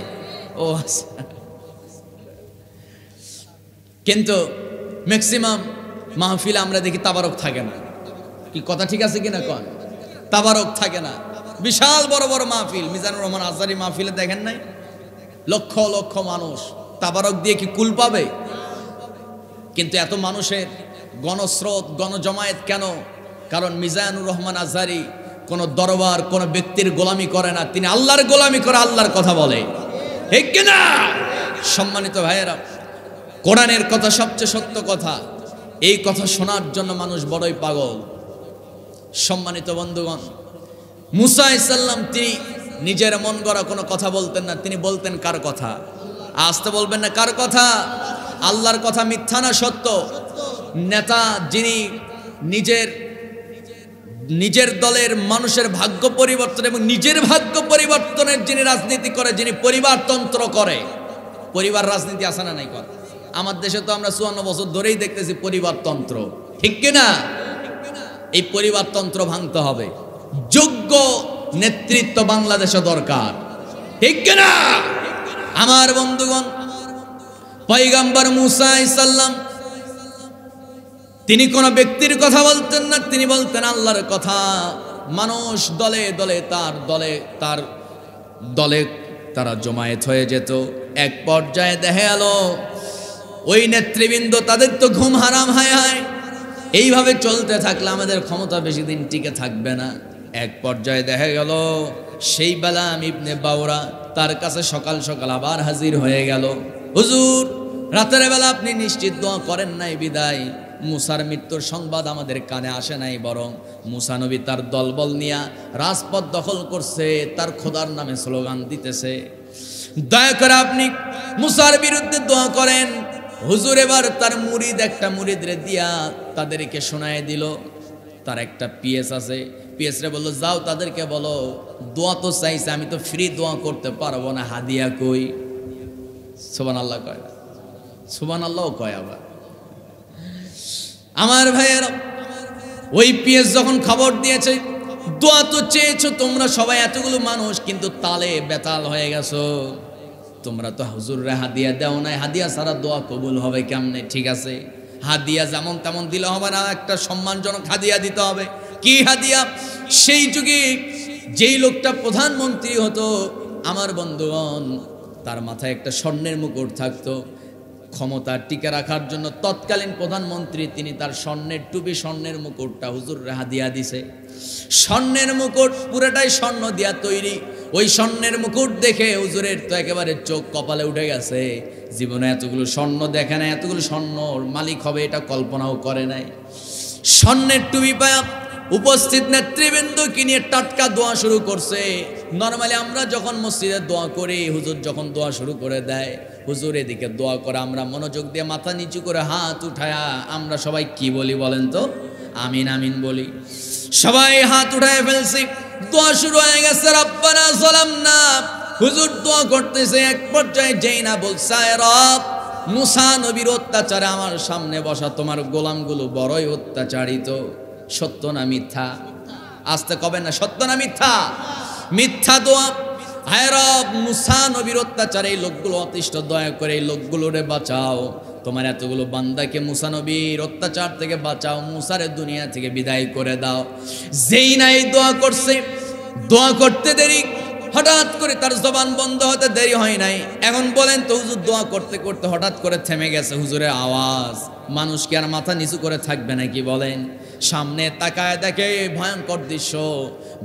ও আচ্ছা, কিন্তু ম্যাক্সিমাম মাহফিলে আমরা দেখি তাবারক থাকে না। কি কথা ঠিক আছে কিনা কন? তাবারক থাকে না। বিশাল বড় বড় মাহফিল, মিজানুর রহমান আজহারী মাহফিলে দেখেন নাই লক্ষ লক্ষ মানুষ, তাবারক দিয়ে কি কুল পাবে? কিন্তু এত মানুষের গণস্রোত গণজমায়েত কেন? কারণ মিজানুর রহমান আজহারী কোন দরবার কোন ব্যক্তির গোলামি করে না, তিনি আল্লাহর গোলামি করে, আল্লাহর কথা বলে, ঠিক কিনা? সম্মানিত ভাইয়েরা, কোরআনের কথা সবচেয়ে সত্য কথা, এই কথা শোনার জন্য মানুষ বড়ই পাগল। সম্মানিত বন্ধুগণ, মুসা আলাইহিস সালাম তিনি নিজের মন গড়া কোনো কথা বলতেন না, তিনি বলতেন কার কথা? আসতে বলবেন না কার কথা? আল্লাহর কথা মিথ্যা না সত্য? নেতা যিনি নিজের দলের মানুষের ভাগ্য পরিবর্তন এবং নিজের ভাগ্য পরিবর্তনের যিনি রাজনীতি করে, যিনি পরিবারতন্ত্র করে, পরিবার রাজনীতি আসে না নাই কর? আমার দেশে তো আমরা 54 বছর ধরেই দেখতেছি পরিবারতন্ত্র, ঠিক কিনা? এই পরিবারতন্ত্র ভাঙতে হবে, যোগ্য নেতৃত্ব বাংলাদেশে দরকার, ঠিক কিনা? আমার বন্ধুগণ, পয়গম্বর মুসা আলাইহিস সালাম তিনি কোন ব্যক্তির কথা বলতেন না, তিনি বলতেন আল্লাহর কথা। মানুষ দলে দলে তার দলে তারা জমায়েত হয়ে যেত। এক পর্যায়ে দেখা গেল ওই নেতৃবৃন্দ, তাদের তো ঘুম হারাম, হায় হায়, এইভাবে চলতে থাকলে আমাদের ক্ষমতা বেশি দিন টিকে থাকবে না। এক পর্যায়ে দেখা গেল সেই বালাম ইবনে বাউরা তার কাছে সকাল সকাল আবার হাজির হয়ে গেল। হুজুর, রাতের বেলা আপনি নিশ্চিত দোয়া করেন নাই বিদায় মুসার মৃত্যুর সংবাদ আমাদের কানে আসে নাই, বরং মুসা নবী তার দলবল নিয়ে রাজপথ দখল করছে, তার খোদার নামে স্লোগান দিতেছে, দয়া করে আপনি মুসার বিরুদ্ধে দোয়া করেন। হুজুর এবার তার একটা মুরিদরে দিয়া তাদেরকে শোনায় দিল। তার একটা পিএস আছে, পিএস রে বললো, যাও তাদেরকে বলো দোয়া তো চাইছে, আমি তো ফ্রি দোয়া করতে পারবো না, হাদিয়া কই? সুবহানাল্লাহ কয়, সুবহানাল্লাহ কয় আবার। আমার ভাইয়েরা, ওই পিএস যখন খবর দিয়েছে দোয়া তো চেয়েছো তোমরা সবাই, এতগুলো মানুষ, কিন্তু তালে বেতাল হয়ে গেছো, তোমরা তো হুজুররে হাদিয়া দাও নাই, হাদিয়া ছাড়া দোয়া কবুল হবে কেমনে? ঠিক আছে, হাদিয়া যেমন তেমন দিলে হবে না, একটা সম্মানজনক হাদিয়া দিতে হবে। কি হাদিয়া? সেই যুগে যেই লোকটা প্রধানমন্ত্রী হতো আমার বন্ধুগণ, তার মাথায় একটা স্বর্ণের মুকুট থাকতো। ক্ষমতা টিকে রাখার জন্য তৎকালীন প্রধানমন্ত্রী তিনি তার স্বর্ণের টুপি, স্বর্ণের মুকুটটা হুজুররে হাদিয়া দিছে। স্বর্ণের মুকুট পুরোটাই স্বর্ণ দিয়া তৈরি। ওই স্বর্ণের মুকুট দেখে হুজুরের তো একেবারে চোখ কপালে উঠে গেছে। জীবনে এতগুলো স্বর্ণ দেখে নাই, এতগুলো স্বর্ণর মালিক হবে এটা কল্পনাও করে নাই। স্বর্ণের টুপি পায়া উপস্থিত নেতৃবৃন্দ কি নিয়ে টাটকা দোয়া শুরু করছে। নরমালি আমরা যখন মসজিদে দোয়া করি, হুজুর যখন দোয়া শুরু করে দেয়, হুজুর এদিকে দোয়া করে আমরা মনোযোগ দিয়ে মাথা নিচু করে হাত উঠায়া আমরা সবাই কি বলি বলেন তো? আমিন আমিন বলি। সবাই হাত উঠায় ফেলছি, দোয়া শুরু হয়ে গেছে। রব্বানা যালামনা, হুজুর দোয়া করতেছে। এক পর্যায়ে যেই না বলছে, রব মুসা নবীর অত্যাচারে আমার সামনে বসা তোমার গোলামগুলো বড়ই অত্যাচারিত, সত্য না মিথ্যা? আসতে কবে না, সত্য না মিথ্যা? মিথ্যা দোয়া। হায় রব, মুসা নবীর অত্যাচারে এই লোকগুলো অতিষ্ঠ, দয়া করে এই লোকগুলোরে বাঁচাও, তোমার এতগুলো বান্দাকে মুসা নবীর অত্যাচার থেকে বাঁচাও, মুসারে দুনিয়া থেকে বিদায় করে দাও। যেই না এই দোয়া করছে, দোয়া করতে দেরি, হঠাৎ করে তার জবান বন্ধ হতে দেরি হয় নাই। এখন বলেন তো হুজুর দোয়া করতে করতে হঠাৎ করে থেমে গেছে হুজুরের আওয়াজ, মানুষ কি আর মাথা নিচু করে থাকবে নাকি বলেন? সামনে তাকায় দেখে ভয়ঙ্কর দৃশ্য,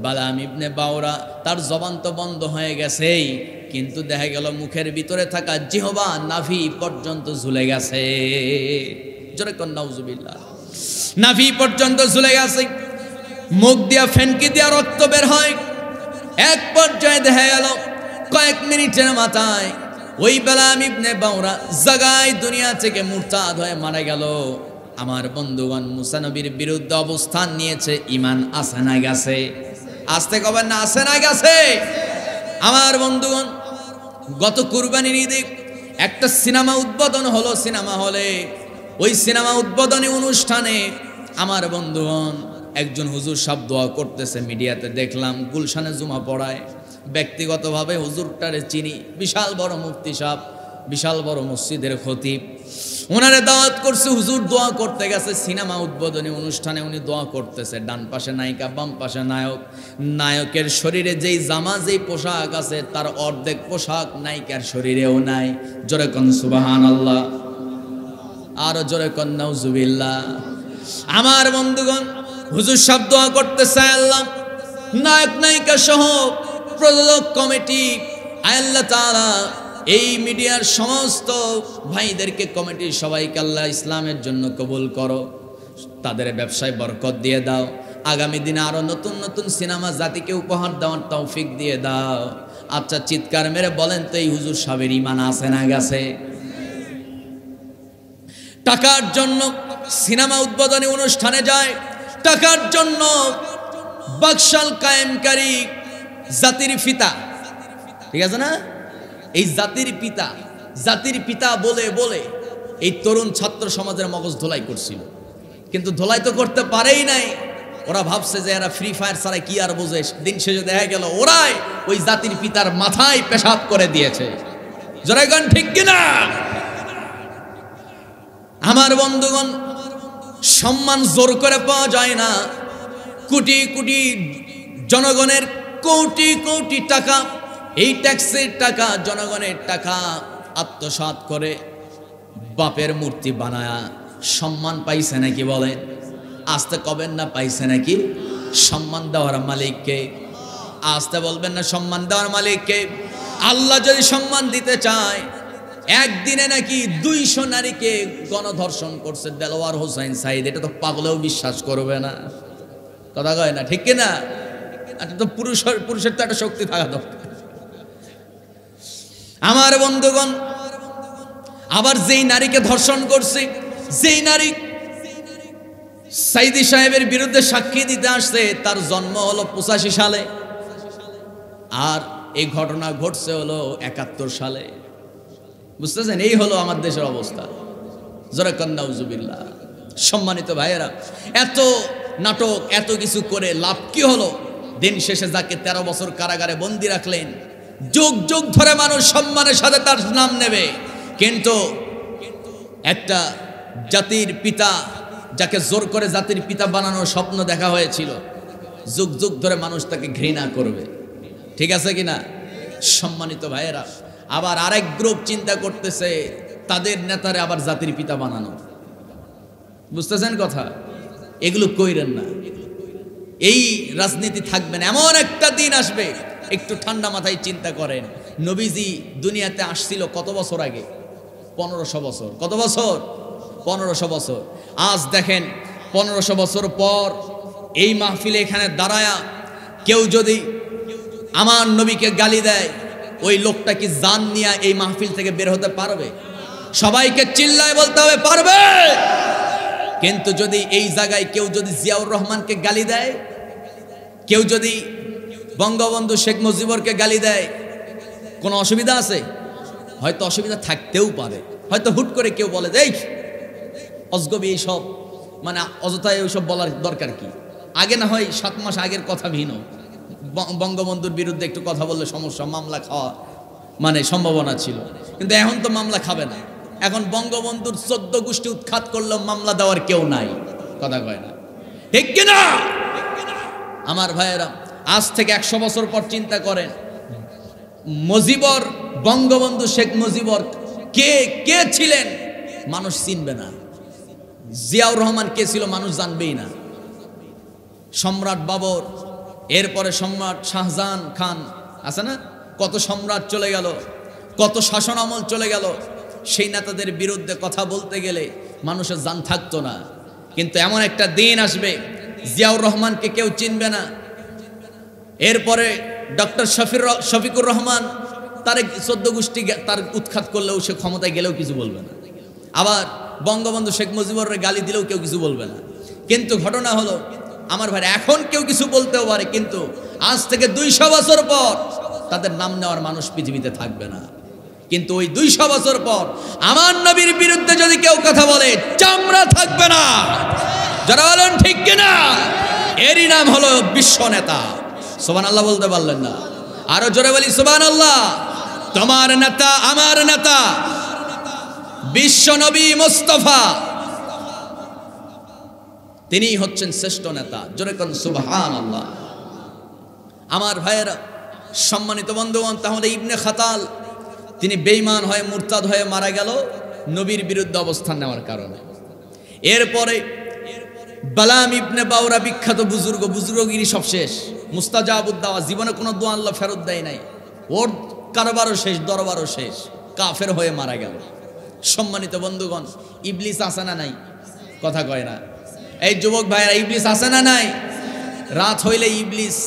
বালাম ইবনে বাউরা তার জবান তো বন্ধ হয়ে গেছেই, কিন্তু দেখা গেল মুখের ভিতরে থাকা জিহবা নাভি পর্যন্ত ঝুলে গেছে। জোরে কর নাউজুবিল্লাহ। নাভি পর্যন্ত ঝুলে গেছে, মুখ দিয়া ফেনকি দিয়া রক্ত বের হয়। এক পর্যায়ে দেখা গেল কয়েক মিনিটের মাথায় ওই বালাম ইবনে বাউরা জাগায় দুনিয়া থেকে মুরতাদ হয়ে মারা গেল। আমার বন্ধুগণ, মুসা নবীর বিরুদ্ধে অবস্থান নিয়েছে, ইমান আছে না গেছে? আসতে কবেন না, আছে না গেছে? আমার বন্ধুগণ, গত কুরবানির ঈদে একটা সিনেমা উদ্বোধন হলো সিনেমা হলে। ওই সিনেমা উদ্বোধনী অনুষ্ঠানে আমার বন্ধুগণ একজন হুজুর সাহেব দোয়া করতেছে, মিডিয়াতে দেখলাম, গুলশানে জুমা পড়ায়। ব্যক্তিগতভাবে হুজুরটারে চিনি, বিশাল বড় মুফতি সাহেব, বিশাল বড় মসজিদের খতিব। ওনারে দাওয়াত করছে, হুজুর দোয়া করতে গেছে। সিনেমা উদ্বোধনী অনুষ্ঠানে উনি দোয়া করতেছে, ডান পাশে নায়িকা, বাম পাশে নায়ক। নায়কের শরীরে যেই জামা, যেই পোশাক আছে, তার অর্ধেক পোশাক নায়িকার শরীরেও নাই। জোরে কোন সুবহানাল্লাহ, আরো জোরে কোন নাউজুবিল্লাহ। আমার বন্ধুগণ, হুজুর সব দোয়া করতেছে, আল্লাহ নায়ক নায়িকা সহ প্রযোজক কমিটি, আল্লাহ তাআলা এই মিডিয়ার সমস্ত ভাইদেরকে, কমিটির সবাইকে আল্লাহ ইসলামের জন্য কবুল করো, তাদের ব্যবসায় বরকত দিয়ে দাও। আগামী দিনে আরো নতুন নতুন সিনেমা জাতিকে উপহার দেওয়ার তৌফিক দিয়ে দাও। আচ্ছা, চিৎকার মেরে বলেন তো, এই হুজুর সাহেবের ঈমান আছে না গেছে? টাকার জন্য সিনেমা উদ্বোধনী অনুষ্ঠানে যায়, টাকার জন্য বাকশাল কায়েমকারী জাতির পিতা, ঠিক আছে না? এই জাতির পিতা বলে বলে এই তরুণ ছাত্র সমাজের মগজ ধোলাই করছিল, কিন্তু ধোলাই তো করতে পারেই নাই। ওরা ভাবছে যে এরা ফ্রি ফায়ার ছাড়া কি আর বোঝে। দিন শেষে দেখা গেল ওরাই ওই জাতির পিতার মাথায় পেশাব করে দিয়েছে। জনগণ ঠিক কিনা? আমার বন্ধুগণ, সম্মান জোর করে পাওয়া যায় না। কোটি কোটি জনগণের কোটি কোটি টাকা, এই ট্যাক্সের টাকা, জনগণের টাকা আত্মসাৎ করে বাপের মূর্তি বানায়া সম্মান পাইছে নাকি? বলেন, আসতে কবেন না পাইছে নাকি? সম্মান দেওয়ার মালিককে আসতে বলবেন না, সম্মান দেওয়ার মালিককে। আল্লাহ যদি সম্মান দিতে চায়, একদিনে নাকি 200 নারীকে গণধর্ষণ করছে দেলোয়ার হোসেন সাইদ। এটা তো পাগলেও বিশ্বাস করবে না, কথা কয় না, ঠিক কিনা? এটা তো পুরুষের তো একটা শক্তি থাকা দরকার। আমার বন্ধুগণ, আবার যেই নারীকে ধর্ষণ করছে, যেই নারী সাইদি সাহেবের বিরুদ্ধে সাক্ষী দিতে আসছে, তার জন্ম হলো 85 সালে, আর এই ঘটনা ঘটছে হলো 71 সালে। বুঝতেছেন? এই হলো আমার দেশের অবস্থা। জোরে কান নাউজুবিল্লাহ। সম্মানিত ভাইয়েরা, এত নাটক, এত কিছু করে লাভ কি হলো? দিন শেষে যাকে 13 বছর কারাগারে বন্দী রাখলেন, যুগ যুগ ধরে মানুষ সম্মানের সাথে তার নাম নেবে, কিন্তু একটা জাতির পিতা, যাকে জোর করে জাতির পিতা বানানোর স্বপ্ন দেখা হয়েছিল, যুগ যুগ ধরে মানুষ তাকে ঘৃণা করবে। ঠিক আছে কিনা? সম্মানিত ভাইয়েরা, আবার আরেক গ্রুপ চিন্তা করতেছে তাদের নেতারে আবার জাতির পিতা বানানো। বুঝতেছেন কথা? এগুলো কইরেন না, এই রাজনীতি থাকবে না। এমন একটা দিন আসবে, একটু ঠান্ডা মাথায় চিন্তা করেন। নবীজি দুনিয়াতে আসছিল কত বছর আগে? 1500 বছর। কত বছর? 1500 বছর। আজ দেখেন 1500 বছর পর এই মাহফিলে এখানে দাঁড়ায়া কেউ যদি আমার নবীকে গালি দেয়, ওই লোকটা কি জান নিয়ে এই মাহফিল থেকে বের হতে পারবে? সবাইকে চিল্লায় বলতে হবে পারবে। কিন্তু যদি এই জায়গায় কেউ যদি জিয়াউর রহমানকে গালি দেয়, কেউ যদি বঙ্গবন্ধু শেখ মুজিবুরকে গালি দেয়, কোনো অসুবিধা আছে? হয়তো অসুবিধা থাকতেও পারে। হয়তো হুট করে কেউ বলে যে এই অজগবি, এইসব মানে অযথায় ওইসব বলার দরকার কি? আগে না হয় 7 মাস আগের কথা ভিন্ন, বঙ্গবন্ধুর বিরুদ্ধে একটু কথা বললে সমস্যা, মামলা খাওয়া মানে সম্ভাবনা ছিল, কিন্তু এখন তো মামলা খাবে না। এখন বঙ্গবন্ধুর 14 গোষ্ঠী উৎখাত করলেও মামলা দেওয়ার কেউ নাই, কথা কয় না, ঠিক কিনা? আমার ভাইয়েরা, আজ থেকে 100 বছর পর চিন্তা করেন, মুজিবর, বঙ্গবন্ধু শেখ মুজিবর কে কে ছিলেন মানুষ চিনবে না। জিয়াউর রহমান কে ছিল মানুষ জানবেই না। সম্রাট বাবর, এরপরে সম্রাট শাহজাহান খান, আছে না? কত সম্রাট চলে গেল, কত শাসন আমল চলে গেল। সেই নেতাদের বিরুদ্ধে কথা বলতে গেলে মানুষের জান থাকতো না। কিন্তু এমন একটা দিন আসবে, জিয়াউর রহমানকে কেউ চিনবে না। এরপরে ডক্টর শফিকুর রহমান, তার 14 গোষ্ঠী তার উৎখাত করলেও সে ক্ষমতায় গেলেও কিছু বলবে না। আবার বঙ্গবন্ধু শেখ মুজিবুরের গালি দিলেও কেউ কিছু বলবে না। কিন্তু ঘটনা হলো, আমার ভাই, এখন কেউ কিছু বলতেও পারে, কিন্তু আজ থেকে 200 বছর পর তাদের নাম নেওয়ার মানুষ পৃথিবীতে থাকবে না। কিন্তু ওই 200 বছর পর আমার নবীর বিরুদ্ধে যদি কেউ কথা বলে, চামড়া থাকবে না। যারা বলেন ঠিক কিনা? এরই নাম হলো বিশ্ব নেতা। সুবহানাল্লাহ বলতে পারলেন না? আরো জোরে বলি সুবহানাল্লাহ। তোমার নেতা, আমার নেতা, বিশ্ব নবী মুস্তাফা, তিনি হচ্ছেন শ্রেষ্ঠ নেতা। জোরে কোন সুবহানাল্লাহ। আমার ভাইয়েরা, সম্মানিত বন্ধুগণ, তাহলে ইবনে খাতাল তিনি বেঈমান হয়ে মুরতাদ হয়ে মারা গেল নবীর বিরুদ্ধে অবস্থান নেওয়ার কারণে। এরপরে বালাম ইবনে বাউরা, বিখ্যাত বুজুর্গগিরি সব শেষ, মুস্তাজাবুদ দাওয়া, জীবনে কোনো দোয়া আল্লাহ ফেরত দেয় নাই, ওর কারবারও শেষ, দরবারও শেষ, কাফের হয়ে মারা গেল। সম্মানিত বন্ধুগণ, ইবলিস আছে না নাই? কথা কয় না। এই যুবক ভাইরা, ইবলিস আছে না নাই? রাত হইলে ইবলিস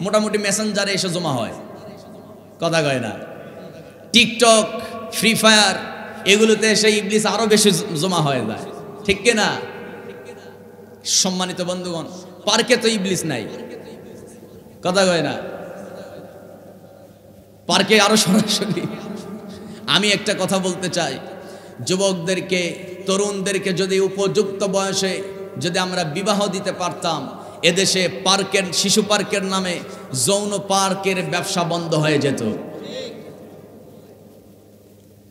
মোটামুটি মেসেঞ্জারে এসে জমা হয়, কথা কয় না। টিকটক, ফ্রি ফায়ার, এগুলোতে এসে ইবলিস আরো বেশি জমা হয়ে যায়, ঠিক কিনা? সম্মানিত বন্ধুগণ, পার্কে তো ইবলিস নাই, কথা কয় না। পার্কে আরো সরাসরি। আমি একটা কথা বলতে চাই, যুবকদেরকে, তরুণদেরকে যদি উপযুক্ত বয়সে যদি আমরা বিবাহ দিতে পারতাম, এদেশে পার্কের, শিশু পার্কের নামে যৌন পার্কের ব্যবসা বন্ধ হয়ে যেত।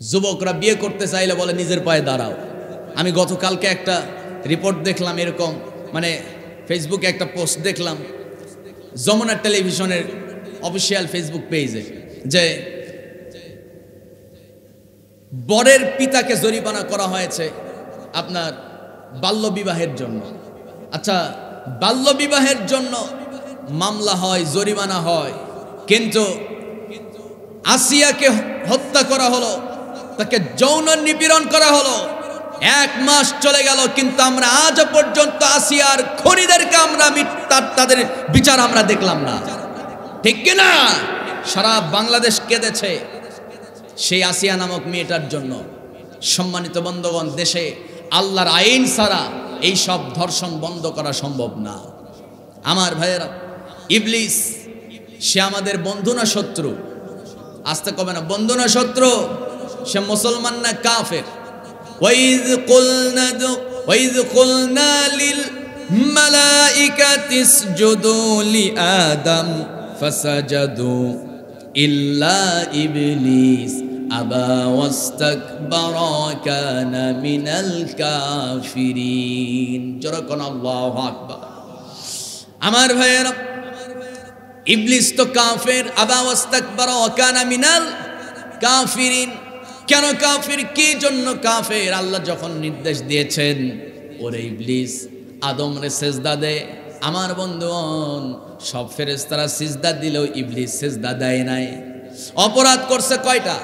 যুবকরা বিয়ে করতে চাইলে বলে নিজের পায়ে দাঁড়াও। আমি গতকালকে একটা রিপোর্ট দেখলাম, এরকম মানে ফেসবুকে একটা পোস্ট দেখলাম যমুনা টেলিভিশনের অফিসিয়াল ফেসবুক পেজে, যে বরের পিতাকে জরিমানা করা হয়েছে আপনার বাল্যবিবাহের জন্য। আচ্ছা, বাল্যবিবাহের জন্য মামলা হয়, জরিমানা হয়, কিন্তু আসিয়াকে হত্যা করা হলো, তাকে যৌন নিপীড়ন করা হলো, 1 মাস চলে গেল, কিন্তু আমরা আজ পর্যন্ত আসিয়ার খুনিদেরকে আমরা তাদের বিচার আমরা দেখলাম না, ঠিক কিনা? সারা বাংলাদেশ কেঁদেছে সেই আসিয়া নামক মেয়েটার জন্য। সম্মানিত বন্ধুগণ, দেশে আল্লাহর আইন ছাড়া এই সব ধর্ষণ বন্ধ করা সম্ভব না। আমার ভাইয়েরা, ইবলিস সে আমাদের বন্ধু না শত্রু? আসতে কবে না, বন্ধু না শত্রু? সে মুসলমান না কাফের? ওয়াইয কুলনা লিল মালাইকাতি ইসজুদু লিআদম ফাসাজাদু ইল্লা ইবলিস আবা ওয়াস্তাকবারা কানা মিনাল কাফিরিন। যখন আল্লাহু আকবার। আমার ভাইয়েরা, ইবলিস তো কাফের, আবা ওয়াস্তাকবারা কানা মিনাল কাফিরিন। কেন কাফির? কি জন্য কাফের? আল্লাহ যখন নির্দেশ দিয়েছেন, ওরে ইবলিস আদম রে সিজদা দে, আমার বন্ধুগণ সব ফেরেশতারা সিজদা দিলেও ইবলিস সিজদা দেয় নাই। অপরাধ করছে কয়টা?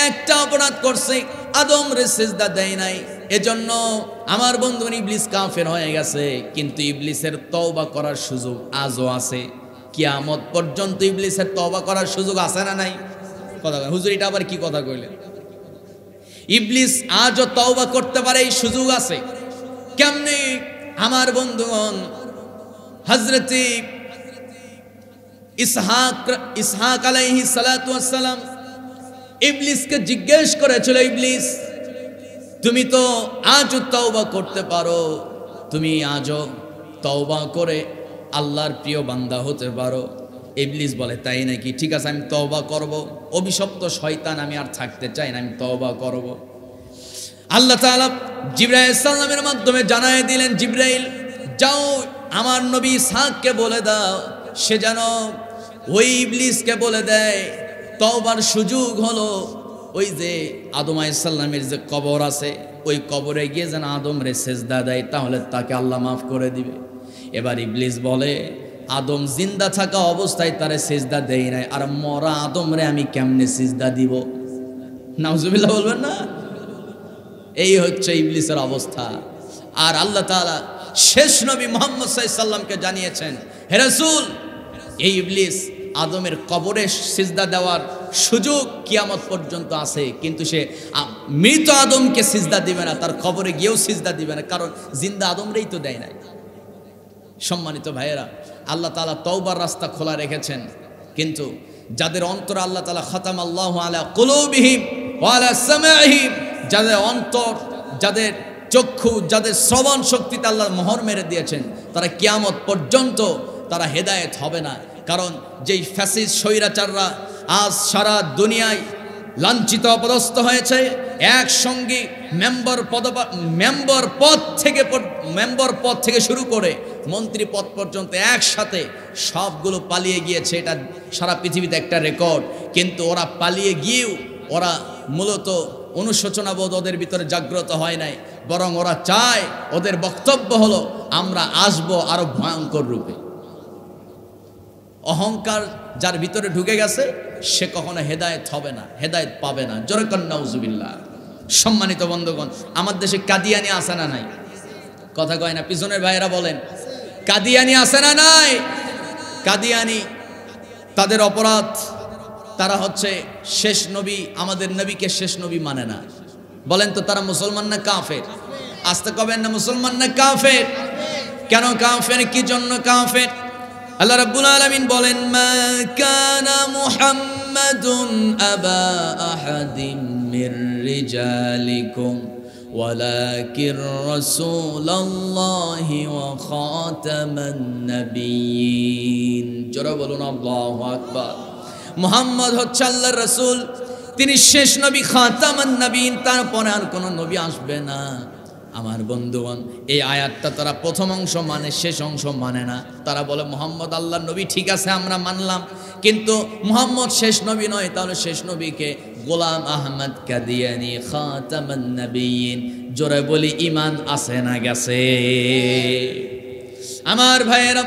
একটা অপরাধ করছে, আদম রে সিজদা দেয় নাই। এজন্য আমার বন্ধু ইবলিস কাফের হয়ে গেছে। কিন্তু ইবলিসের তওবা করার সুযোগ আজও আছে। কিয়ামত পর্যন্ত ইবলিসের তওবা করার সুযোগ আছে না নাই? কথা হুজুর, এটা আবার কি কথা কইলেন? ইবলিস আজও তওবা করতে পারে, এই সুযোগ আছে। কেমনে? আমার বন্ধুগণ, হযরতে ইসহাক আলাইহিস সালাতু ওয়াস সালাম ইবলিসকে জিজ্ঞেস করেছিল, ইবলিস তুমি তো আজও তওবা করতে পারো, তুমি আজও তওবা করে আল্লাহর প্রিয় বান্দা হতে পারো। ইবলিস বলে, তাই নাকি? ঠিক আছে, আমি তওবা করব। অভিশপ্ত শয়তান, আমি আর থাকতে চাই না, আমি তওবা করব। আল্লাহ তাআলা জিবরাইল সালামের মাধ্যমে জানায় দিলেন, জিবরাইল যাও আমার নবী ইসহাককে বলে দাও, সে যেন ওই ইবলিসকে বলে দেয় তওবার সুযোগ হলো ওই যে আদম আলাইহিস সালামের যে কবর আছে, ওই কবরে গিয়ে যেন আদম রে সিজদা দেয়, তাহলে তাকে আল্লাহ মাফ করে দিবে। এবার ইবলিস বলে, আদম জিন্দা থাকা অবস্থায় তারে সিজদা দেই নাই, আর মরা আদম রে আমি কেমনে সিজদা দিব? নাউজুবিল্লাহ বলবেন না? এই হচ্ছে ইবলিসের অবস্থা। আর আল্লাহ তাআলা শেষ নবী মুহাম্মদ সাল্লাল্লাহু আলাইহি সাল্লামকে জানিয়েছেন, হে রাসূল, এই ইবলিস আদমের কবরে সিজদা দেওয়ার সুযোগ কিয়ামত পর্যন্ত আছে, কিন্তু সে মৃত আদমকে সিজদা দিবে না, তার কবরে গিয়েও সিজদা দিবে না, কারণ জিন্দা আদমরেই তো দেয় নাই। সম্মানিত ভাইয়েরা, আল্লাহ তাআলা তওবার রাস্তা খোলা রেখেছেন, কিন্তু যাদের অন্তর আল্লাহ তাআলা খাতামাল্লাহু আলা কুলুবিহিম ওয়া আলা সামাইহিম, যাদের অন্তর, যাদের চক্ষু, যাদের শ্রবণ শক্তিতে আল্লাহ মোহর মেরে দিয়েছেন, তারা কিয়ামত পর্যন্ত তারা হেদায়েত হবে না। কারণ যেই ফ্যাসিস্ট স্বৈরাচাররা আজ সারা দুনিয়ায় লাঞ্ছিত অপদস্থ হয়েছে, একসঙ্গে মেম্বার পদ থেকে শুরু করে মন্ত্রী পদ পর্যন্ত একসাথে সবগুলো পালিয়ে গিয়েছে। এটা সারা পৃথিবীতে একটা রেকর্ড। কিন্তু ওরা পালিয়ে গিয়েও ওরা মূলত অনুশোচনাবোধ ওদের ভিতরে জাগ্রত হয় নাই, বরং ওরা চায়, ওদের বক্তব্য হলো আমরা আসবো আরো ভয়ঙ্কর রূপে। অহংকার যার ভিতরে ঢুকে গেছে সে কখনো হেদায়েত হবে না, হেদায়েত পাবে না। জোরে কর নাউজুবিল্লাহ। সম্মানিত বন্ধুগণ, আমার দেশে কাদিয়ানি আছে না নাই? কথা কয় না, পিছনের ভাইয়েরা বলেন কাদিয়ানি আছে না নাই? কাদিয়ানি তাদের অপরাধ, তারা হচ্ছে শেষ নবী, আমাদের নবীকে শেষ নবী মানে না। বলেন তো তারা মুসলমান না কাফের? আসতে কবেন না মুসলমান না কাফের? কেন কাফের? কি জন্য কাফের? আল্লাহ রাব্বুল আলামিন বলেন মা কানা মুহাম্মাদুন আবা আহাদিম মির রিজালিকুম ওয়ালাকির রাসূলুল্লাহি ওয়া খাতামান নাবিয়্যিন। জোরে বলুন আল্লাহু আকবার। মুহাম্মদ হচ্ছে আল্লাহর রাসূল, তিনি শেষ নবী, খাতামান নাবিয়্যিন, তারপরে আর কোনো নবী আসবে না। আমার বন্ধুগণ, এই আয়াতটা তারা প্রথম অংশ মানে, শেষ অংশ মানে না। তারা বলে মুহাম্মদ আল্লাহর নবী, ঠিক আছে আমরা মানলাম, কিন্তু মুহাম্মদ শেষ নবী নয়। তাহলে শেষ নবীকে গোলাম আহমদ কাদিয়ানী খাতামান নাবিয়্যিন। জোরে বলি ঈমান আছে না গেছে? আমার ভাইয়েরা,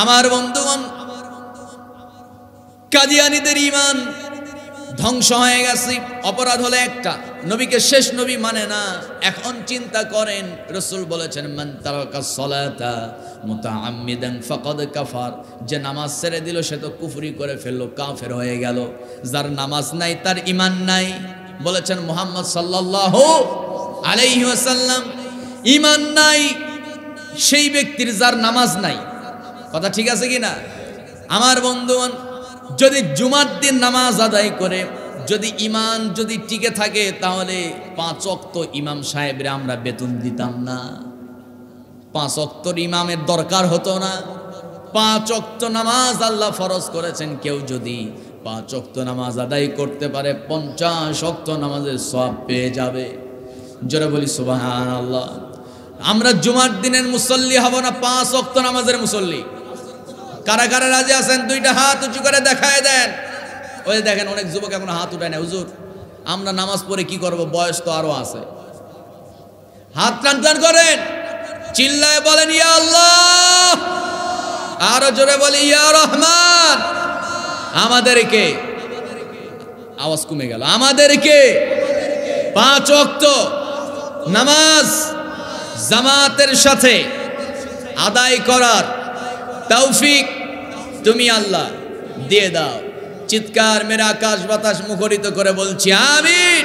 আমার বন্ধুগণ, কাদিয়ানীদের ঈমান ধ্বংস হয়ে গেছে। অপরাধ হলো একটা, নবীকে শেষ নবী মানে না। এখন চিন্তা করেন, রাসূল বলেছেন মান তারাকাস সালাতা মুতাআম্মিদান ফাকাদ কাফার, যে নামাজ ছেড়ে দিল সে তো কুফরি করে ফেললো, কাফের হয়ে গেল। যার নামাজ নাই তার ঈমান নাই, বলেছেন মুহাম্মদ সাল্লাল্লাহু আলাইহি ওয়াসাল্লাম। ঈমান নাই সেই ব্যক্তির যার নামাজ নাই। কথা ঠিক আছে কি না? আমার বন্ধুগণ, যদি জুমার দিন নামাজ আদায় করে যদি ঈমান যদি টিকে থাকে, তাহলে 5 ওয়াক্ত ইমাম সাহেবরে আমরা বেতন দিতাম না। 5 ওয়াক্তর ইমামের দরকার হতো না। 5 ওয়াক্ত নামাজ আল্লাহ ফরজ করেছেন। কেউ যদি 5 ওয়াক্ত নামাজ আদায় করতে পারে 50 ওয়াক্ত নামাজের সওয়াব পেয়ে যাবে। জোরে বলি সুবহানাল্লাহ। আমরা জুমার দিনের মুসল্লি হব না 5 ওয়াক্ত নামাজের মুসল্লি? কারা কারা রাজি আছেন? 2টা হাত উঁচু করে দেখায় দেন। ওই দেখেন অনেক যুবক এখন হাত উঠায় না। হুজুর আমরা নামাজ পড়ে কি করব, বয়স তো আরো আছে। হাত টান টান করেন, চিল্লায় বলেন ইয়া আল্লাহ, আরো জোরে বলি ইয়া রহমান। আমাদেরকে, আওয়াজ কমে গেল, আমাদেরকে 5 ওয়াক্ত নামাজ জামাতের সাথে আদায় করার তৌফিক তুমি আল্লাহ দিয়ে দাও। চিৎকার মেরে আকাশ বাতাস মুখরিত করে বলছি আমিন।